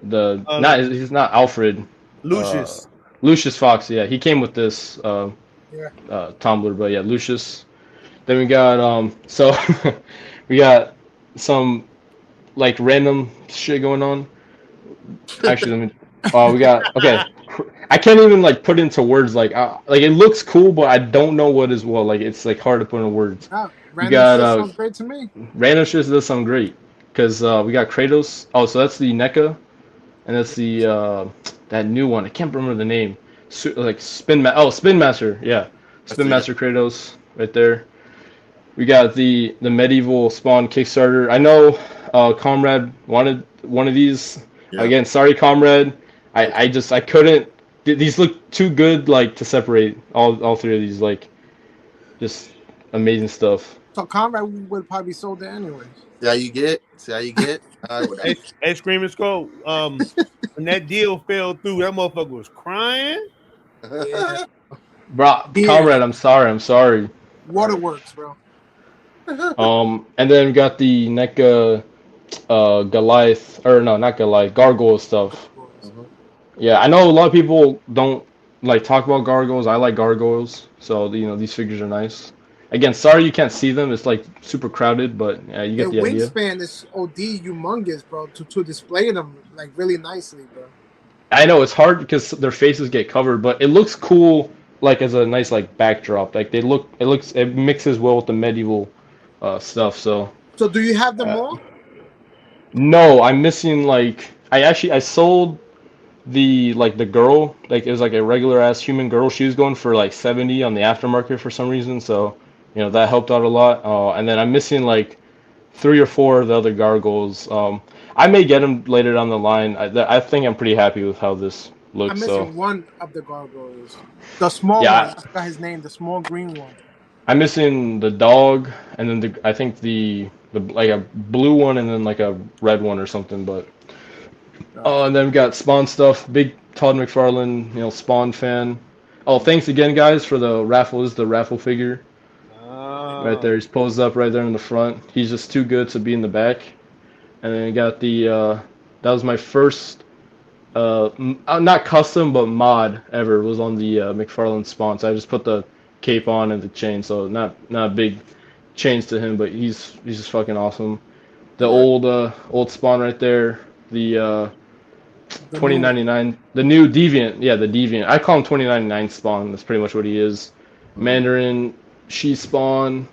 He's not Alfred. Lucius. Lucius Fox. Yeah, he came with this tumbler, but yeah, Lucius. Then we got so we got some like random shit going on. Actually, we got I can't even like put into words like it looks cool, but I don't know what is what. Like it's like hard to put into words. Random shit sounds great to me. Random shit does sound great because we got Kratos. Oh, so that's the NECA, and that's the that new one. I can't remember the name. Spin Master. Yeah, Spin Master Kratos right there. We got the medieval Spawn Kickstarter. I know Comrade wanted one of these. Yeah. Again, sorry, Comrade. I couldn't. These look too good like to separate. All three of these like just amazing stuff. So Comrade would probably sold it anyways. See how you get? Hey, Screaming Skull. When that deal fell through, that motherfucker was crying. Yeah. Bro, Comrade, I'm sorry. Waterworks, bro. And then we got the NECA Goliath, or no, not Goliath, Gargoyle stuff. Yeah, I know a lot of people don't like talk about gargoyles. I like gargoyles, so these figures are nice. Again, sorry you can't see them. It's like super crowded, but you Their get the idea. wingspan is OD humongous, bro. To display them like really nicely, bro. I know it's hard because their faces get covered, but it looks cool, like as a nice like backdrop. Like it mixes well with the medieval stuff. So So do you have them uh, all? no, I'm missing like I sold the girl, like it was like a regular ass human girl. She was going for like 70 on the aftermarket for some reason, so that helped out a lot. And then I'm missing like 3 or 4 of the other gargoyles. I may get them later down the line. I think I'm pretty happy with how this looks. I'm So missing one of the gargoyles. The small yeah, one. I forgot his name. The small green one. I'm missing the dog, and then I think the like a blue one, and then like a red one or something. But and then we got Spawn stuff. Big Todd McFarlane, Spawn fan. Oh, thanks again, guys, for the raffle. This is the raffle figure right there. He's posed up right there in the front. He's just too good to be in the back. And then we got the that was my first not custom but mod ever. Was on the McFarlane Spawn. So I just put the cape on and the chain. So not big chains to him, but he's just fucking awesome. The old Spawn right there. The 2099, the new Deviant, the Deviant. I call him 2099 Spawn. That's pretty much what he is. Mandarin, she Spawn.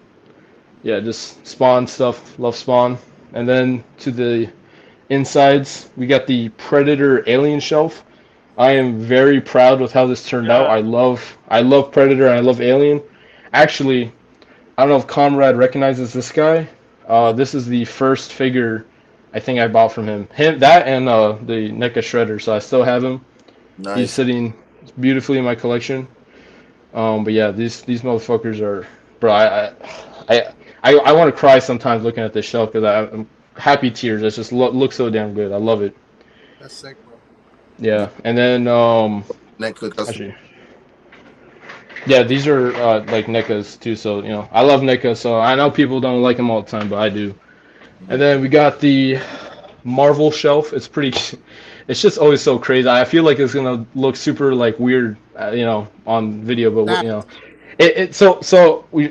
Yeah, just Spawn stuff. Love Spawn. And then to the insides, we got the Predator Alien shelf. I am very proud with how this turned out. I love Predator and I love Alien. Actually, I don't know if Comrade recognizes this guy. This is the first figure I think I bought from him. That and the NECA Shredder, so I still have him. Nice. He's sitting beautifully in my collection. But yeah, these motherfuckers are, bro. I want to cry sometimes looking at this shelf because I'm happy tears. It just looks so damn good. I love it. That's sick, bro. Yeah, and then actually, yeah, these are like NECAs too. So I love NECA. So I know people don't like them all the time, but I do. And then we got the Marvel shelf. It's just always so crazy. I feel like it's gonna look super like weird, on video, but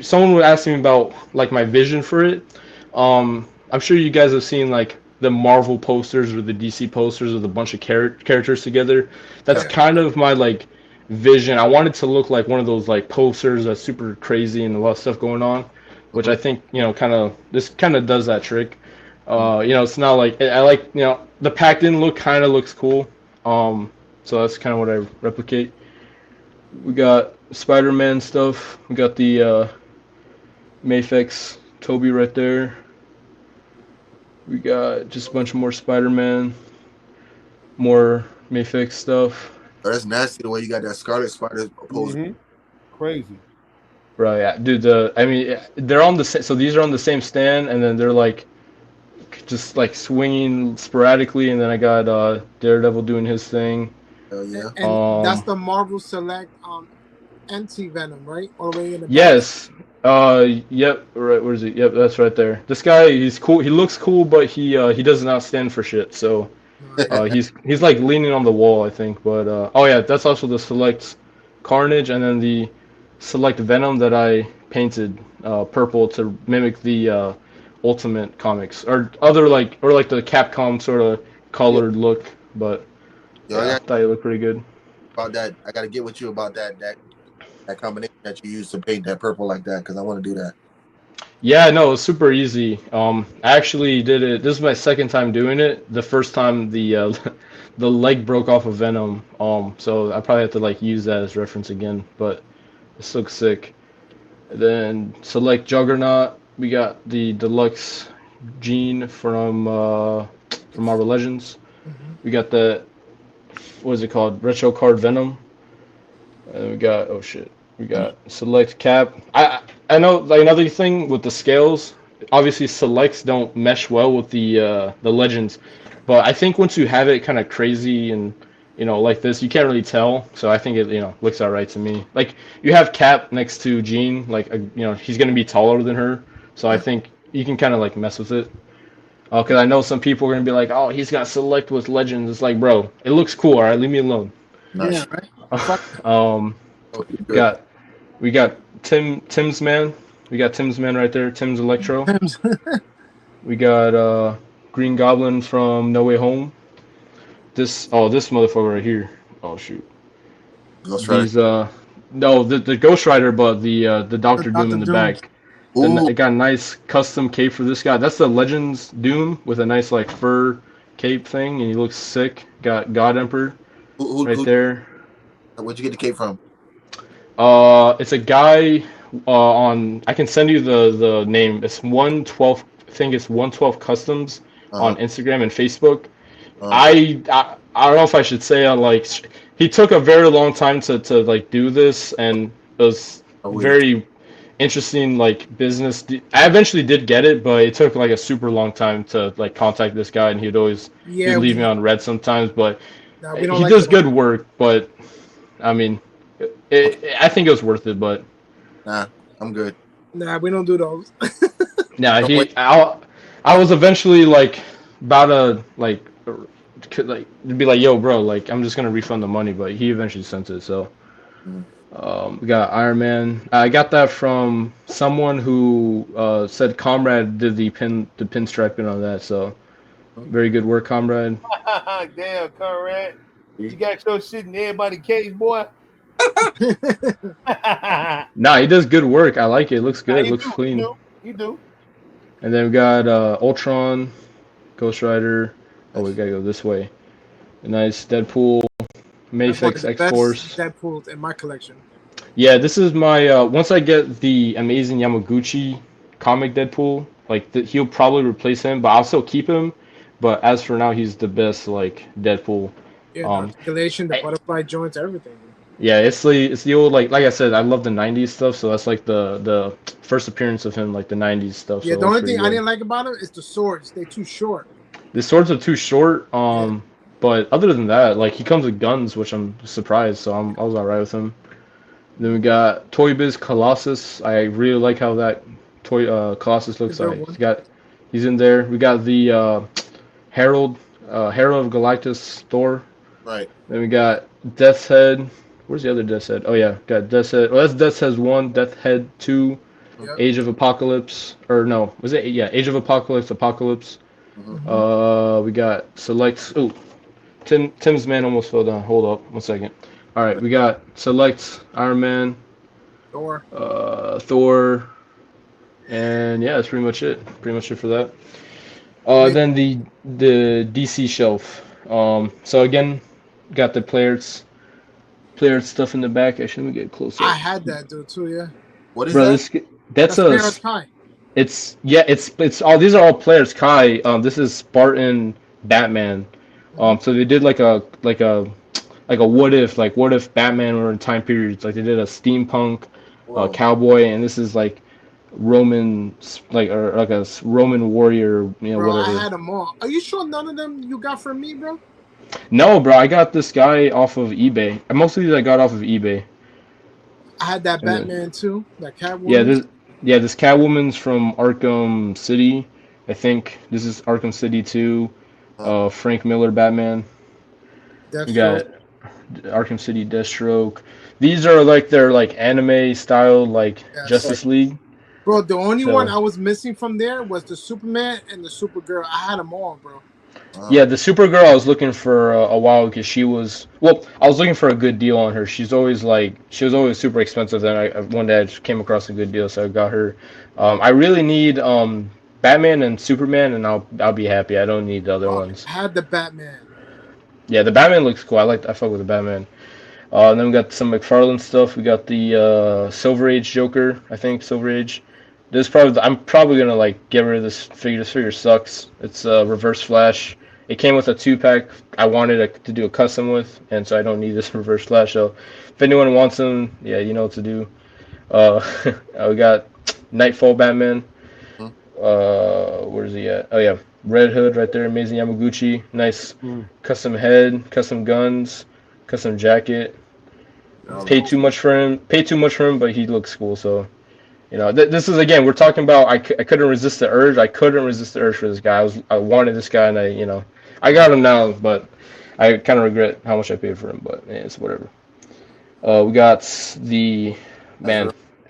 someone would ask me about like my vision for it. I'm sure you guys have seen like the Marvel posters or the DC posters with a bunch of characters together. That's kind of my like vision. I want it to look like one of those like posters that's super crazy and a lot of stuff going on, which I think this kind of does that trick. It's not like I like the packed in look kind of looks cool. So that's kind of what I replicate. We got Spider-Man stuff. We got the Mafex Toby right there. We got just a bunch of more Spider-Man, more Mafex stuff. Oh, that's nasty the way you got that Scarlet Spider poster. Mm-hmm. Crazy. Right, yeah, dude. They're on the so these are on the same stand, and then they're like just like swinging sporadically, and then I got Daredevil doing his thing. Oh yeah. And that's the Marvel Select Anti-Venom, right? All the way in the yes. Yep. Right. Where is he? Yep. That's right there. This guy, he's cool. He looks cool, but he does not stand for shit. So, he's like leaning on the wall, I think. But oh yeah, that's also the Select Carnage, and then the Select Venom that I painted purple to mimic the Ultimate Comics or like the Capcom sort of colored look. But I thought it looked pretty good. About that, I gotta get with you about that combination that you used to paint that purple like that because I want to do that. Yeah, no, it's super easy. I actually did it. This is my second time doing it. The first time the leg broke off of Venom. So I probably have to like use that as reference again. But this looks sick. Then Select Juggernaut. We got the deluxe Gene from Marvel Legends. Mm-hmm. We got the what is it called? Retro Card Venom. And we got we got Select Cap. I know like another thing with the scales. Obviously, selects don't mesh well with the Legends, but I think once you have it kind of crazy and like this, you can't really tell. So I think it looks alright to me. Like you have Cap next to Jean, like he's gonna be taller than her, so I think you can kind of like mess with it. Because I know some people are gonna be like, oh, he's got Select with Legends. It's like, bro, it looks cool. All right, leave me alone. Nice. Yeah, right. We got Tim's man. We got Tim's Man right there. Tim's Electro. We got Green Goblin from No Way Home. This motherfucker right here. Oh shoot. Ghost Rider. These no, the Ghost Rider, but the Doctor Doom in the back. It got a nice custom cape for this guy. That's the Legends Doom with a nice like fur cape thing, and he looks sick. Got God Emperor right there. Where'd you get the cape from? It's a guy on. I can send you the name. It's 112. I think it's 112 Customs on Instagram and Facebook. I don't know if I should say on like he took a very long time to like do this, and it was very interesting like business. I eventually did get it, but it took like a super long time to like contact this guy, and he'd always he'd leave me on red sometimes. But he does good work. But I mean, I think it was worth it. But nah, I'm good. Nah, we don't do those. Nah, I was eventually like about to like be like, yo, bro, like I'm just gonna refund the money, but he eventually sent it. So we got Iron Man. I got that from someone who said Comrade did the pinstriping on that. So very good work, Comrade. Damn, Comrade, you got your shit in everybody's case, boy. Nah, he does good work. I like it. It looks good. It looks clean. You do. And then we got Ultron, Ghost Rider. Oh, we gotta go this way. A nice Deadpool, Mayfix, X-Force. Deadpool in my collection. Yeah, this is my once I get the Amazing Yamaguchi comic Deadpool, like he'll probably replace him, but I'll still keep him. But as for now, he's the best like Deadpool. Yeah, the articulation, the butterfly joints, everything. Yeah, it's the old like I said, I love the '90s stuff, so that's like the first appearance of him, like the '90s stuff. Yeah, so the only thing I didn't like about him is the swords. They're too short. The swords are too short. But other than that, like he comes with guns, which I'm surprised. So I was alright with him. Then we got Toy Biz Colossus. I really like how that toy Colossus looks like. He's in there. We got the Herald of Galactus Thor. Right. Then we got Death's Head. Where's the other Death's Head? Oh yeah, got Death's Head. Well, that's Death's Head 1, Death's Head 2, Age of Apocalypse. Or no, was it? Yeah, Age of Apocalypse. We got Select. Oh, Tim's Man almost fell down. Hold up, 1 second. All right, we got Select Iron Man, Thor, and yeah, that's pretty much it. Pretty much it for that. Then the DC shelf. So again, got the players stuff in the back. Actually, let me get closer. I had that dude too. Yeah. What is that? That's a. Kai. It's all these are all players. Kai. This is Spartan Batman. So they did like a what if Batman were in time periods, like they did a steampunk cowboy, and this is like Roman like a Roman warrior, bro, whatever. I had them all. Are you sure none of them you got from me, bro? No, bro, I got this guy off of eBay. Most of these I got off of eBay. I had that Batman too, that Catwoman. This Catwoman's from Arkham City. I think this is Arkham City 2. Frank Miller Batman. Deathstroke. We got Arkham City Deathstroke. These are like their like anime style Justice League. Bro, the only one I was missing from there was the Superman and the Supergirl. I had them all, bro. Yeah, the Supergirl I was looking for a while because I was looking for a good deal on her. She was always super expensive. Then one day I just came across a good deal, so I got her. I really need Batman and Superman, and I'll be happy. I don't need the other ones. I had the Batman. Yeah, the Batman looks cool. I fuck with the Batman. And then we got some McFarlane stuff. We got the Silver Age Joker. I think Silver Age. I'm probably gonna get rid of this figure. This figure sucks. It's Reverse Flash. It came with a 2-pack. I wanted to do a custom with, and so I don't need this Reverse Flash. So if anyone wants them, yeah, you know what to do. We got Nightfall Batman. Where's he at? Oh yeah, Red Hood right there. Amazing Yamaguchi. Nice custom head, custom guns, custom jacket. Paid too much for him, but he looks cool. So, this is again, we're talking about. I couldn't resist the urge. I couldn't resist the urge for this guy. I wanted this guy, and I got him now, but I kind of regret how much I paid for him. But yeah, it's whatever. We got the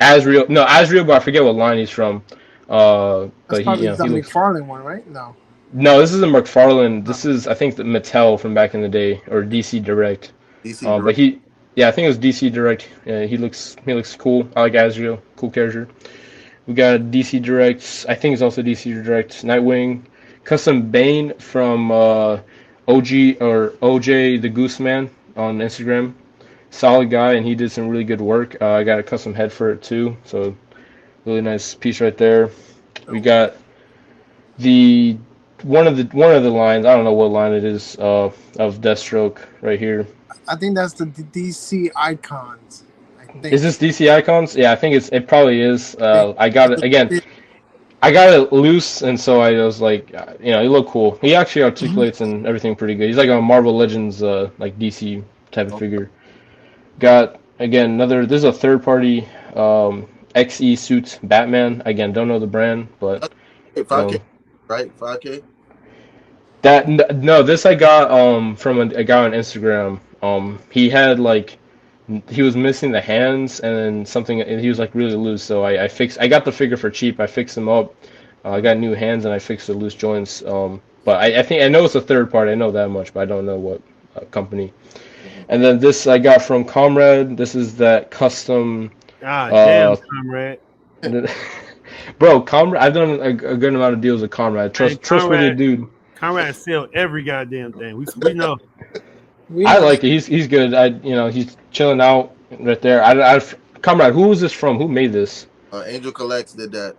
Asriel. No, Asriel, but I forget what line he's from. That's But probably the he looks. McFarlane one, right? No. No, this isn't McFarlane. This is, I think, the Mattel from back in the day, or DC Direct. DC But I think it was DC Direct. Yeah, he looks cool. I like Asriel, cool character. We got DC Direct. I think it's also DC Direct. Nightwing, custom Bane from OG or OJ the Gooseman on Instagram. Solid guy, and he did some really good work. I got a custom head for it too, so really nice piece right there. We got the one of the lines. I don't know what line it is of Deathstroke right here. I think that's the DC Icons. I think. Is this DC Icons? Yeah, I think it probably is. I got it again. I got it loose, and so I was like, he looked cool. He actually articulates and everything pretty good. He's like a Marvel Legends, like DC type of figure. Got again this is a third party XE Suits Batman. Again, don't know the brand, but 5K, right? 5K. This I got from a guy on Instagram. He had he was missing the hands and then something, and he was like really loose. So I got the figure for cheap. I fixed him up. I got new hands and I fixed the loose joints. But I know it's a third party. I know that much, but I don't know what company. And then this I got from Comrade. This is that custom. Damn, Comrade. Bro, Comrade. I've done a good amount of deals with Comrade. Trustworthy dude. Comrade sell every goddamn thing. We know. I like it. He's good. He's chilling out right there. Comrade, who was this from? Who made this? Angel Collects did that.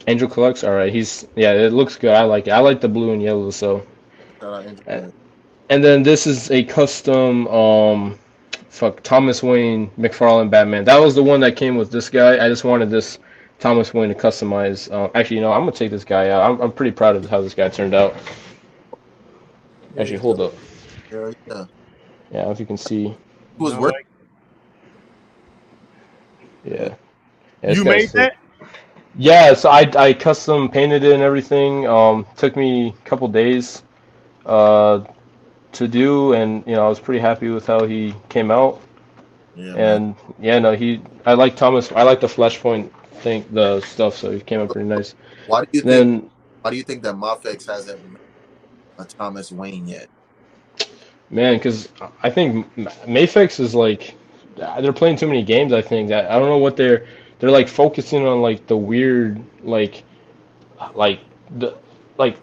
Angel Collects. All right. It looks good. I like it. I like the blue and yellow. So. And then this is a custom Thomas Wayne McFarlane Batman. That was the one that came with this guy. I just wanted this Thomas Wayne to customize. Actually, I'm gonna take this guy out. I'm pretty proud of how this guy turned out. Actually, hold up. Yeah, if you can see. Who was working? Yeah. You made that? Yeah, so I custom painted it and everything. Took me a couple days to do, and I was pretty happy with how he came out. Yeah, and I like Thomas. I like the Flashpoint thing, the stuff. So he came out pretty nice. Why do you think that Mafex hasn't made a Thomas Wayne yet? Man, because I think Mafex is they're playing too many games. I think that I don't know what they're focusing on the weird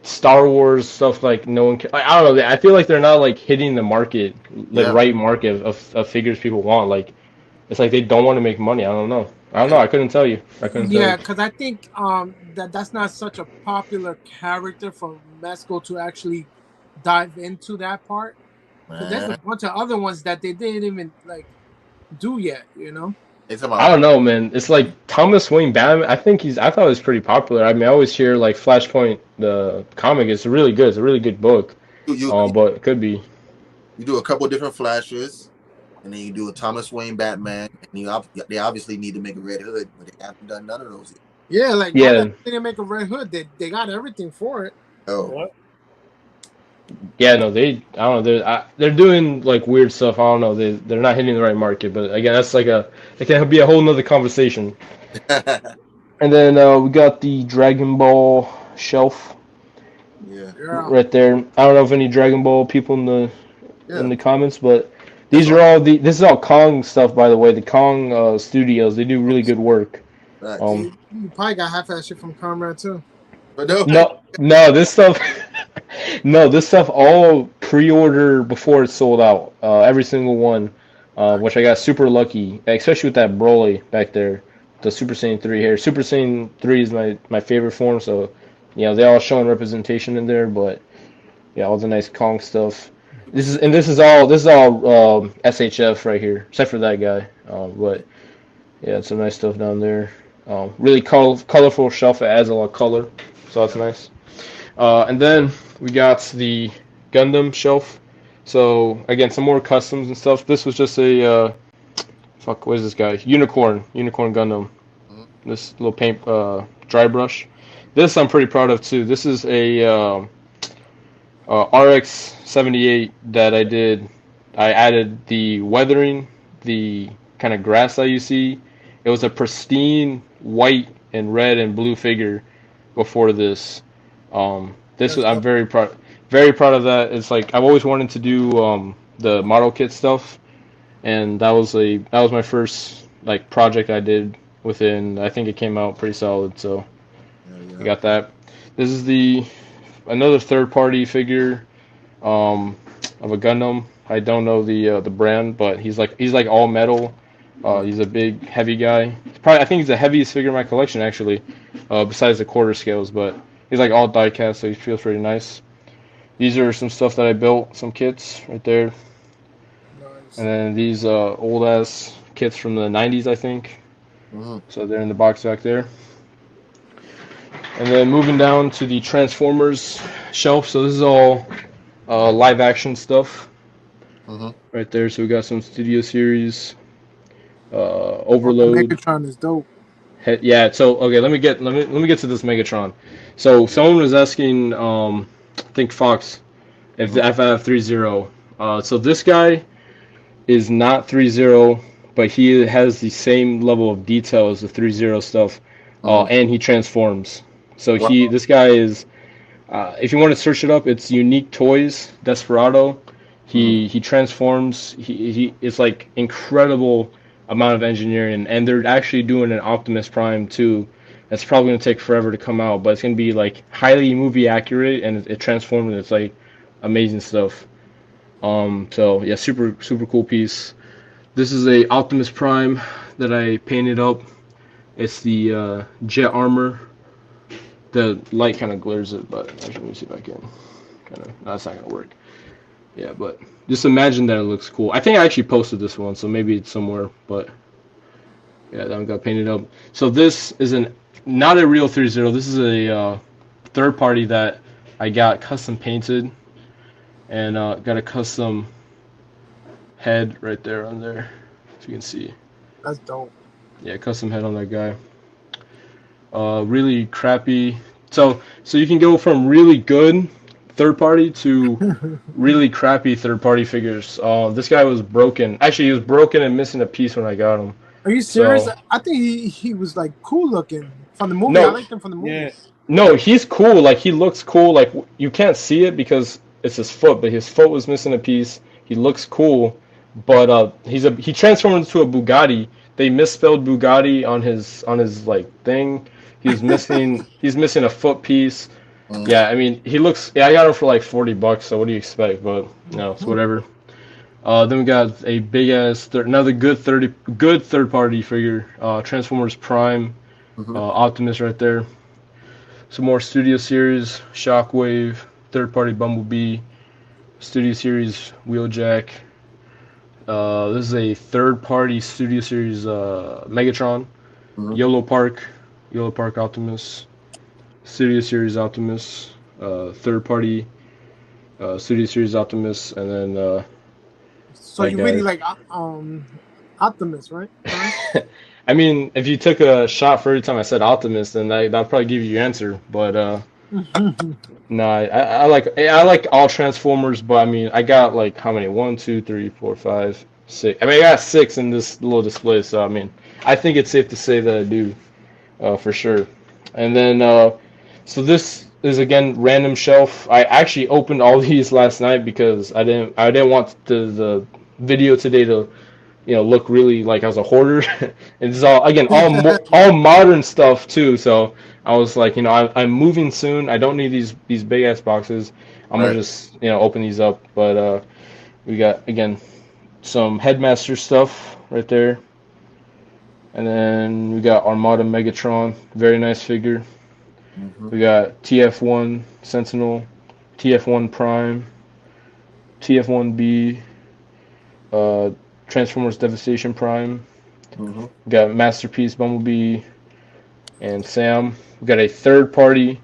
Star Wars stuff. No one can, I don't know. I feel like they're not hitting the market, right market of figures people want. It's like they don't want to make money. I don't know. I couldn't tell you. Because I think that's not such a popular character for Mezco to actually dive into that part. There's a bunch of other ones that they didn't even do yet. I don't know, man. It's like Thomas Wayne Batman. I thought it was pretty popular. I mean, I always hear Flashpoint, the comic, is really good. It's a really good book. But it could be. You do a couple different Flashes, and then you do a Thomas Wayne Batman, and they obviously need to make a Red Hood, but they haven't done none of those yet. Yeah, they didn't make a Red Hood. They got everything for it. Oh. What? Yeah, no, I don't know. They're doing weird stuff. I don't know. They're not hitting the right market. But again, that's it can be a whole nother conversation. And then we got the Dragon Ball shelf. Yeah. Right there. I don't know if any Dragon Ball people in the comments, but these are all this is all Kong stuff, by the way. The Kong studios, they do really good work. Right. You probably got half that shit from Comrade too. But no, this stuff. No, this stuff all pre-order before it's sold out. Every single one, which I got super lucky, especially with that Broly back there, the Super Saiyan 3 here. Super Saiyan 3 is my favorite form, so they're all showing representation in there. But yeah, all the nice Kong stuff. This is all SHF right here, except for that guy. But yeah, it's some nice stuff down there. Really colorful shelf. It adds a lot of color, so that's nice. And then we got the Gundam shelf. So again, some more customs and stuff. This was just a what is this guy? Unicorn Gundam. This little paint dry brush. This I'm pretty proud of too. This is a RX-78 that I did. I added the weathering, the kind of grass that you see, It was a pristine white and red and blue figure before this. I'm very proud of that. It's like I've always wanted to do the model kit stuff, and that was my first like project I did within. I think it came out pretty solid, so I got that. This is another third party figure of a Gundam. I don't know the brand, but he's like all metal. He's a big, heavy guy. I think he's the heaviest figure in my collection, actually, besides the quarter scales. But he's like all die cast, so he feels pretty nice. These are some stuff that I built, some kits right there. Nice. And then these old ass kits from the 90s, I think. So they're in the box back there. And then moving down to the Transformers shelf. So this is all live action stuff right there. So we got some Studio Series, Overload. Megatron is dope. Yeah. So okay, let me get to this Megatron. So someone was asking, I think Fox, if I have 3-0. So this guy is not 3-0, but he has the same level of detail as the 3-0 stuff, and he transforms. So this guy is, if you want to search it up, it's Unique Toys Desperado. He transforms. It's like incredible amount of engineering, and they're actually doing an Optimus Prime too. That's probably gonna take forever to come out, but it's gonna be like highly movie accurate, and it transforms. It's like amazing stuff. So yeah, super cool piece. This is a Optimus Prime that I painted up. It's the jet armor. The light kind of glares it, but actually, let me see if I can. No, that's not gonna work. Yeah, but just imagine that it looks cool. I think I actually posted this one, so maybe it's somewhere. But yeah, that one got painted up. So this is not a real 3-0. This is a third party that I got custom painted, and got a custom head right there on there, if you can see. That's dope. Yeah, custom head on that guy. Really crappy. So you can go from really good third party to really crappy third party figures. This guy was broken. Actually, he was broken and missing a piece when I got him. Are you serious? So, I think he was like cool looking from the movie. No, I liked him from the movie. Yeah. No, he's cool. Like he looks cool. Like you can't see it because it's his foot, but his foot was missing a piece. He looks cool, but he transformed into a Bugatti. They misspelled Bugatti on his like thing. He's missing a foot piece. Yeah, I mean he looks. Yeah, I got him for like $40. So what do you expect? But no, it's whatever. Then we got a big ass another good third party figure. Transformers Prime, Optimus right there. Some more Studio Series Shockwave, third party Bumblebee, Studio Series Wheeljack. This is a third party Studio Series Megatron, Yellow Park Optimus, Studio Series Optimus, third party Studio Series Optimus, and then so you really like Optimus, right? I mean, if you took a shot for every time I said Optimus, then that'll probably give you your answer. But no, I like all Transformers, but I mean, I got like how many? 1, 2, 3, 4, 5, 6. I mean, I got 6 in this little display, so I mean, I think it's safe to say that I do, for sure. And then, so this is again random shelf. I actually opened all these last night because I didn't want the video today to, look really like I was a hoarder. It's all modern stuff too. So I was like, I'm moving soon. I don't need these big ass boxes. I'm gonna just open these up. But we got again some Headmaster stuff right there, and then we got Armada Megatron, very nice figure. We got TF1 Sentinel, TF1 Prime, TF1B, Transformers Devastation Prime. We got Masterpiece Bumblebee and Sam. We got a third party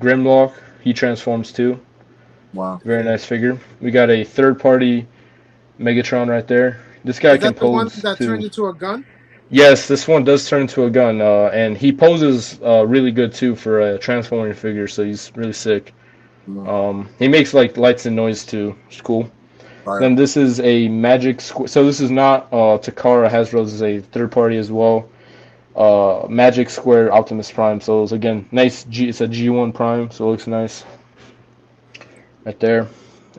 Grimlock. He transforms too. Wow. Very nice figure. We got a third party Megatron right there. This guy can pose the one that turned into a gun? Yes, this one does turn into a gun, and he poses really good too for a transforming figure, so he's really sick. He makes like lights and noise too, which is cool. Then this is a Magic Square. So this is not Takara Hasbro. This is a third party as well. Magic Square Optimus Prime. So it's again nice. It's a G1 Prime, so it looks nice. Right there.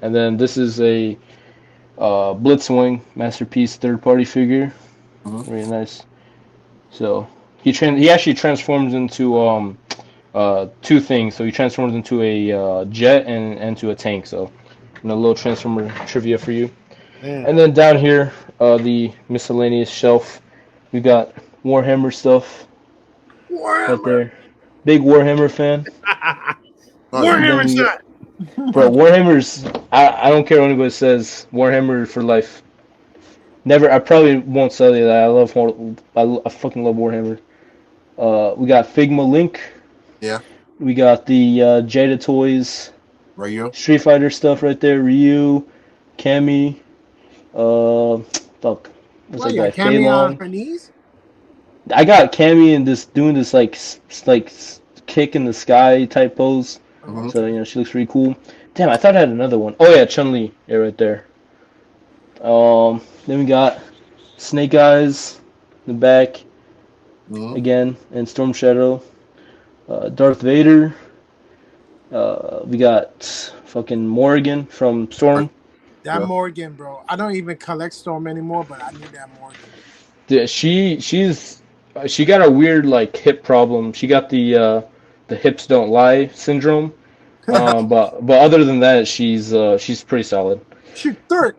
And then this is a Blitzwing Masterpiece third party figure. Very nice. So he actually transforms into two things. So he transforms into a jet and into a tank. So a little Transformer trivia for you. Man. And then down here, the miscellaneous shelf, we got Warhammer stuff. Right there. Big Warhammer fan. Warhammer shot. Bro, Warhammer's. I don't care what anybody says. Warhammer for life. Never. I probably won't sell you that. I fucking love Warhammer. We got Figma Link. Yeah. We got the Jada Toys. Ryu. Street Fighter stuff right there. Ryu, Cammy. Fuck. What's that guy? Cammy on Phelan. her knees? I got Cammy in this doing this like kick in the sky type pose. So she looks really cool. Damn, I thought I had another one. Oh yeah, Chun-Li, yeah, right there. Then we got Snake Eyes in the back again, and Storm Shadow. Darth Vader. We got fucking Morgan from Storm. That Morgan, bro. I don't even collect Storm anymore, but I need that Morgan. Yeah, she got a weird like hip problem. She got the hips don't lie syndrome. But other than that, she's pretty solid. She's thick.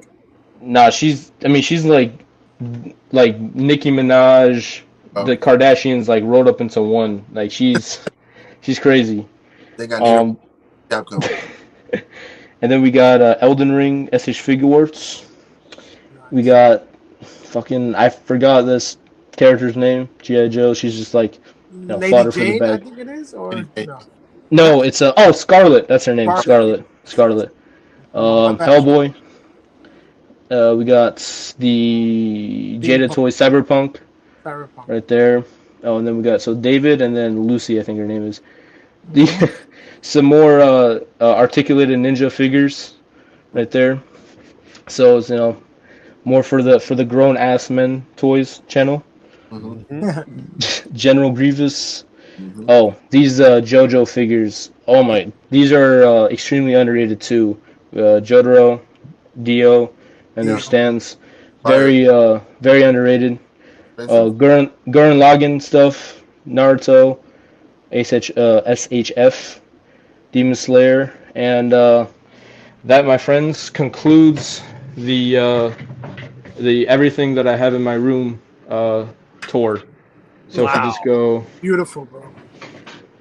Nah, she's like Nicki Minaj, the Kardashians like rolled up into one. Like she's crazy. They got and then we got Elden Ring SH Figure Arts. We got fucking I forgot this character's name. G.I. Joe. She's just like Lady fodder Jane, for the I bag. think it is, or no? No, it's Scarlet. That's her name. Scarlet. Hellboy. We got the Jada Toy Cyberpunk right there. Oh, and then we got David and then Lucy, I think her name is. Some more articulated ninja figures right there. So it's more for the Grownassmentoyz channel. General Grievous. Oh, these JoJo figures. Oh my, these are extremely underrated too. Jotaro, Dio, and their stands. Very underrated. Gurren Lagann stuff. Naruto, SHF, Demon Slayer, and that, my friends, concludes the everything that I have in my room tour. So if you just go beautiful, bro.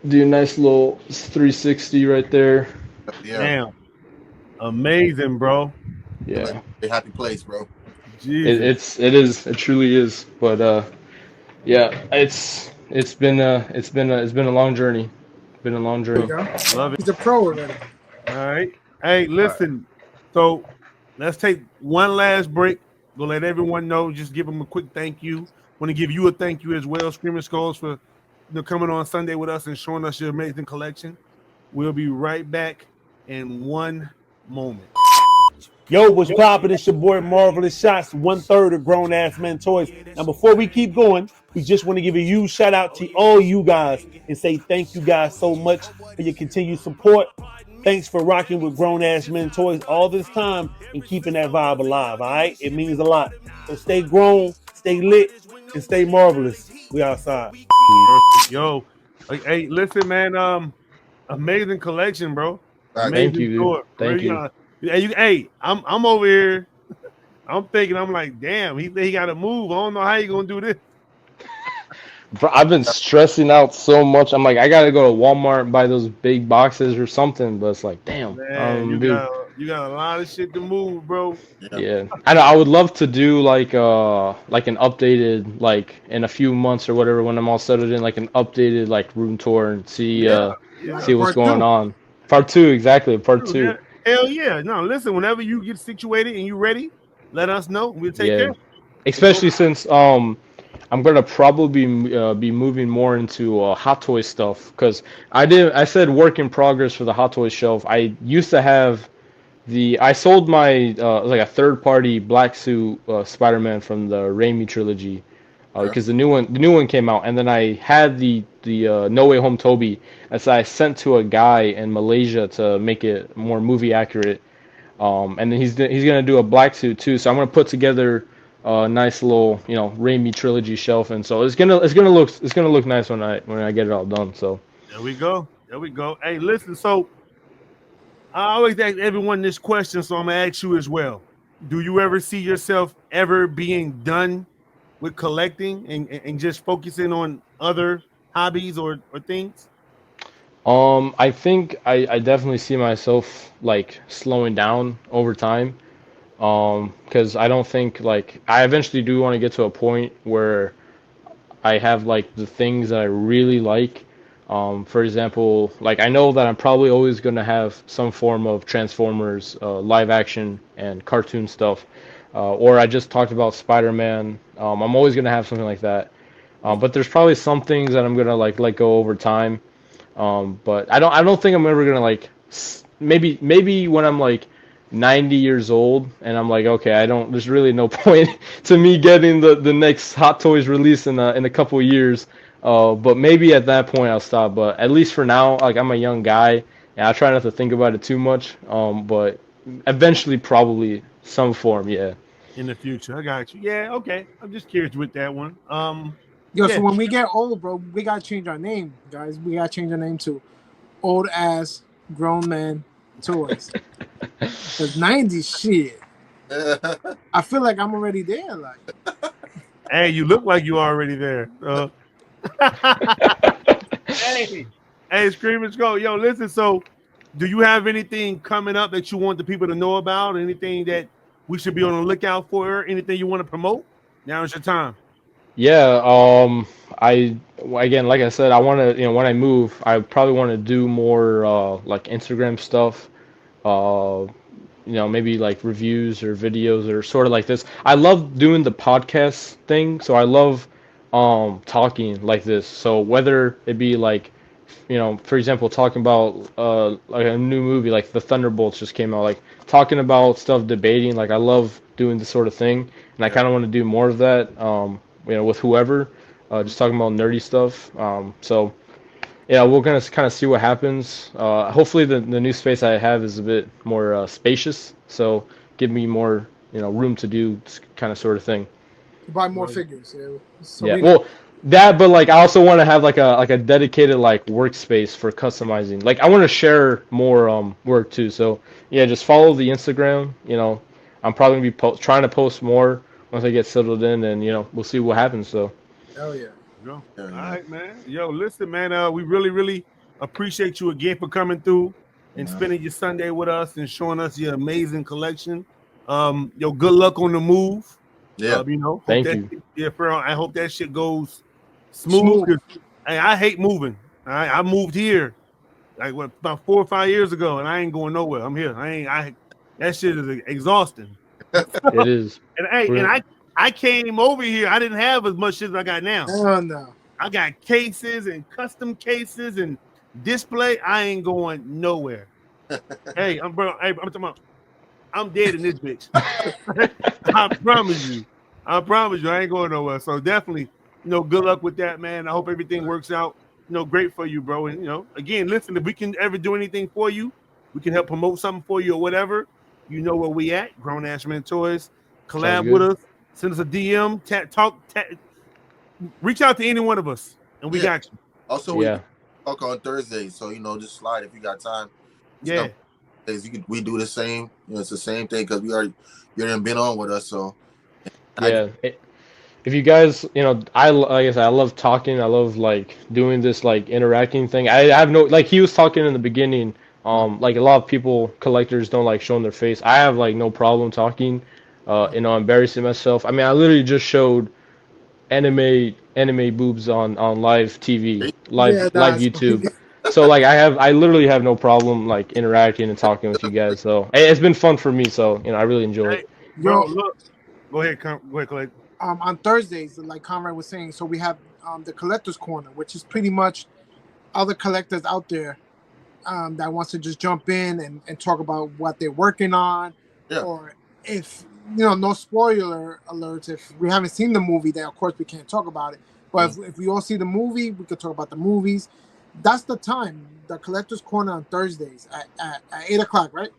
Do a nice little 360 right there. Yeah. Damn. Amazing, bro. Yeah. A happy place, bro. It truly is. But yeah, it's been a long journey. Been a long journey. Love it. He's a pro already. All right. Hey, listen. So let's take one last break. We'll let everyone know. Just give them a quick thank you. Want to give you a thank you as well, ScreamingSkullls, for coming on Sunday with us and showing us your amazing collection. We'll be right back in one moment. Yo, what's poppin'? It's your boy Marvelous Shots, 1/3 of Grownassmentoyz. Now, before we keep going, we just want to give a huge shout out to all you guys and say thank you guys so much for your continued support. Thanks for rocking with Grownassmentoyz all this time and keeping that vibe alive, all right? It means a lot. So stay grown, stay lit, and stay marvelous. We outside. Perfect. Yo, hey, listen, man. Amazing collection, bro. Amazing. Thank you, dude. Thank you. Hey, I'm over here. I'm thinking, I'm like, damn, he got to move. I don't know how he gonna do this. Bro, I've been stressing out so much. I'm like, I gotta go to Walmart and buy those big boxes or something. But it's like, damn, man, you got a lot of shit to move, bro. Yeah, I know. I would love to do like an updated, like in a few months or whatever, when I'm all settled in, like an updated like room tour and see what's going on. Part 2, exactly. Part 2. Yeah. Hell yeah. No, listen, whenever you get situated and you ready, let us know. We'll take care. Especially since I'm gonna probably be moving more into Hot Toys stuff, because I said work in progress for the Hot Toys shelf. I used to have I sold my like a third party black suit Spider-Man from the Raimi trilogy because the new one came out, and then I had the No Way Home Toby, as I sent to a guy in Malaysia to make it more movie accurate. And then he's gonna do a black suit too, so I'm gonna put together a nice little Raimi trilogy shelf, and so it's gonna look nice when I get it all done. So there we go. There we go. Hey, listen. So I always ask everyone this question, so I'm gonna ask you as well. Do you ever see yourself ever being done with collecting and just focusing on other hobbies or things? I think I definitely see myself like slowing down over time. Because I don't think like I eventually do want to get to a point where I have like the things that I really like. For example, like I know that I'm probably always gonna have some form of Transformers, live action and cartoon stuff. Or I just talked about Spider-Man. I'm always gonna have something like that. But there's probably some things that I'm gonna like let go over time. But I don't think I'm ever gonna like maybe when I'm like 90 years old and I'm like, okay, there's really no point to me getting the next Hot Toys release in a couple of years. But maybe at that point I'll stop. But at least for now, like I'm a young guy and I try not to think about it too much. But eventually probably some form, yeah. In the future, I got you. Yeah, okay. I'm just curious with that one. Yo, Yeah. so when we get old, bro, we gotta change our name, guys. We gotta change our name to Old Ass Grown Man Toys. Cause 90s shit. I feel like I'm already there. Like, Hey, you look like you already there. Hey, Screaming Skull. Yo, listen. So, do you have anything coming up that you want the people to know about? Anything that we should be on the lookout for? Anything you want to promote? Now is your time. Yeah, I again, like I said, I want to, when I move, I probably want to do more like Instagram stuff. Uh, maybe like reviews or videos or sort of like this. I love doing the podcast thing, so I love talking like this. So whether it be like, for example, talking about like a new movie like The Thunderbolts just came out, like talking about stuff, debating, like I love doing this sort of thing, and I kind of want to do more of that. With whoever, just talking about nerdy stuff. So yeah, we're gonna kind of see what happens. Hopefully, the new space I have is a bit more spacious, so give me more room to do this kind of sort of thing. to buy more figures. So Yeah, well, that, but like I also want to have like a dedicated like workspace for customizing. Like I want to share more work too. So yeah, just follow the Instagram. I'm probably gonna be trying to post more once I get settled in, and we'll see what happens. So. hell yeah. Go. All right, man. Yo, listen, man. We really, really appreciate you again for coming through and spending your Sunday with us and showing us your amazing collection. Yo, good luck on the move. Yeah. Thank you. I hope that shit goes smooth. Hey, I hate moving. I moved here like about 4 or 5 years ago, and I ain't going nowhere. I'm here. That shit is exhausting. It is. And I came over here. I didn't have as much shit as I got now. Oh no. I got cases and custom cases and display. I ain't going nowhere. Hey, I'm talking about. I'm dead in this bitch. I promise you. I ain't going nowhere. So definitely, good luck with that, man. I hope everything works out, great for you, bro. And again, listen, if we can ever do anything for you, we can help promote something for you or whatever. You know where we at. Grownassmentoyz. Collab with us. Send us a DM. Reach out to any one of us, and we got you. Also, we talk on Thursday, so just slide if you got time. Yeah. We do the same. It's the same thing because you already been on with us. So yeah, if you guys, like I said, I love talking. I love like doing this like interacting thing. I have no, like he was talking in the beginning. Like a lot of people, collectors don't like showing their face. I have like no problem talking. Embarrassing myself. I mean, I literally just showed anime boobs on live TV, live YouTube. So like I literally have no problem like interacting and talking with you guys. So it's been fun for me. So I really enjoy it. Bro, look, go ahead, Clay. On Thursdays, like Conrad was saying, so we have the collector's corner, which is pretty much other collectors out there that wants to just jump in and talk about what they're working on, or if no spoiler alerts. If we haven't seen the movie, then of course we can't talk about it. But if we all see the movie, we could talk about the movies. That's the time. The Collector's Corner on Thursdays at 8 o'clock, right?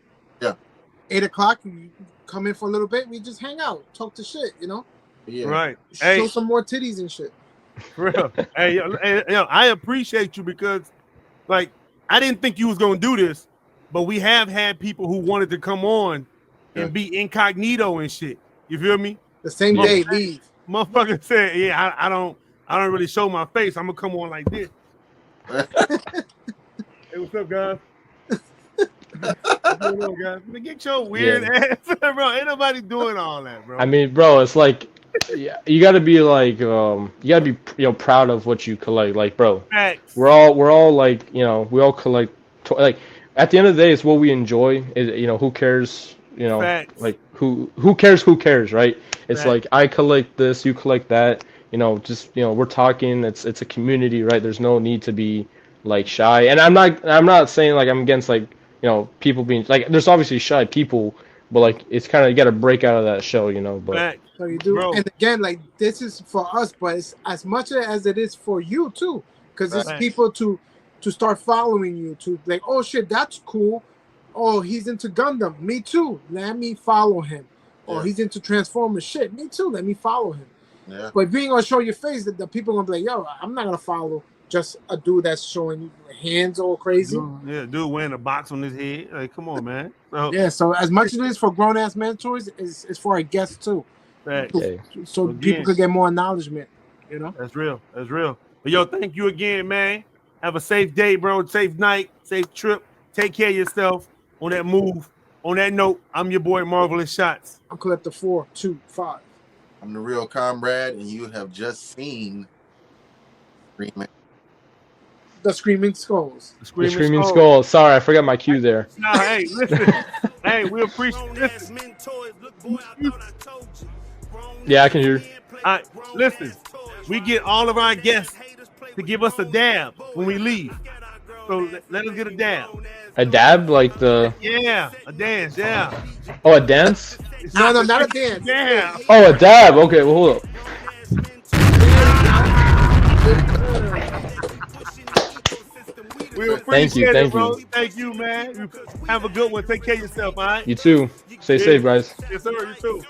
Yeah. 8 o'clock. You come in for a little bit. We just hang out, talk to shit. Yeah. Right. Show some more titties and shit. For real. Hey, I appreciate you because, like, I didn't think you was gonna do this, but we have had people who wanted to come on and be incognito and shit. You feel me? The same day, leave. Motherfucker said, "Yeah, I don't really show my face. I'm gonna come on like this." Hey, what's up, guys? What's going on, guys? Get your weird ass, bro. Ain't nobody doing all that, bro. I mean, bro, it's like you got to be like you got to be proud of what you collect. Like, bro, Facts. we're all like we all collect like at the end of the day, it's what we enjoy. Who cares? Facts. Like who cares, right? It's Facts. like I collect this, you collect that. We're talking. It's a community, right? There's no need to be like shy. And I'm not saying like I'm against like people being like. There's obviously shy people, but like it's kind of you got to break out of that shell, But Facts. So you do, and again, like this is for us, but it's as much as it is for you too, because it's people to start following you to like, oh shit, that's cool. Oh, he's into Gundam, me too. Let me follow him. Or he's into Transformers, shit, me too. Let me follow him. Yeah. But being gonna show your face, that the people gonna be like, yo, I'm not gonna follow just a dude that's showing hands all crazy. Dude wearing a box on his head. Like, come on, man. So as much as it is for Grownassmentoyz, it's for our guests too. Okay. So people could get more acknowledgement, That's real. But yo, thank you again, man. Have a safe day, bro. Safe night, safe trip. Take care of yourself on that move. On that note, I'm your boy Marvelous Shots. I'm Collector 425. I'm the real comrade, and you have just seen TheScreamingSkulls. The Screaming Skulls. Sorry, I forgot my cue there. No, hey, listen. Hey, we appreciate this. Yeah, I can hear. All right, listen. We get all of our guests to give us a dab when we leave. So let us get a dab. A dab, like the. Yeah, a dance. Yeah. Oh, a dance. No, not a dance. Yeah. Oh, a dab. Okay, well, hold up. We appreciate Thank it, bro. you. Thank you, man. Have a good one. Take care of yourself, all right? You too. Stay safe, guys. Yes, sir. You too.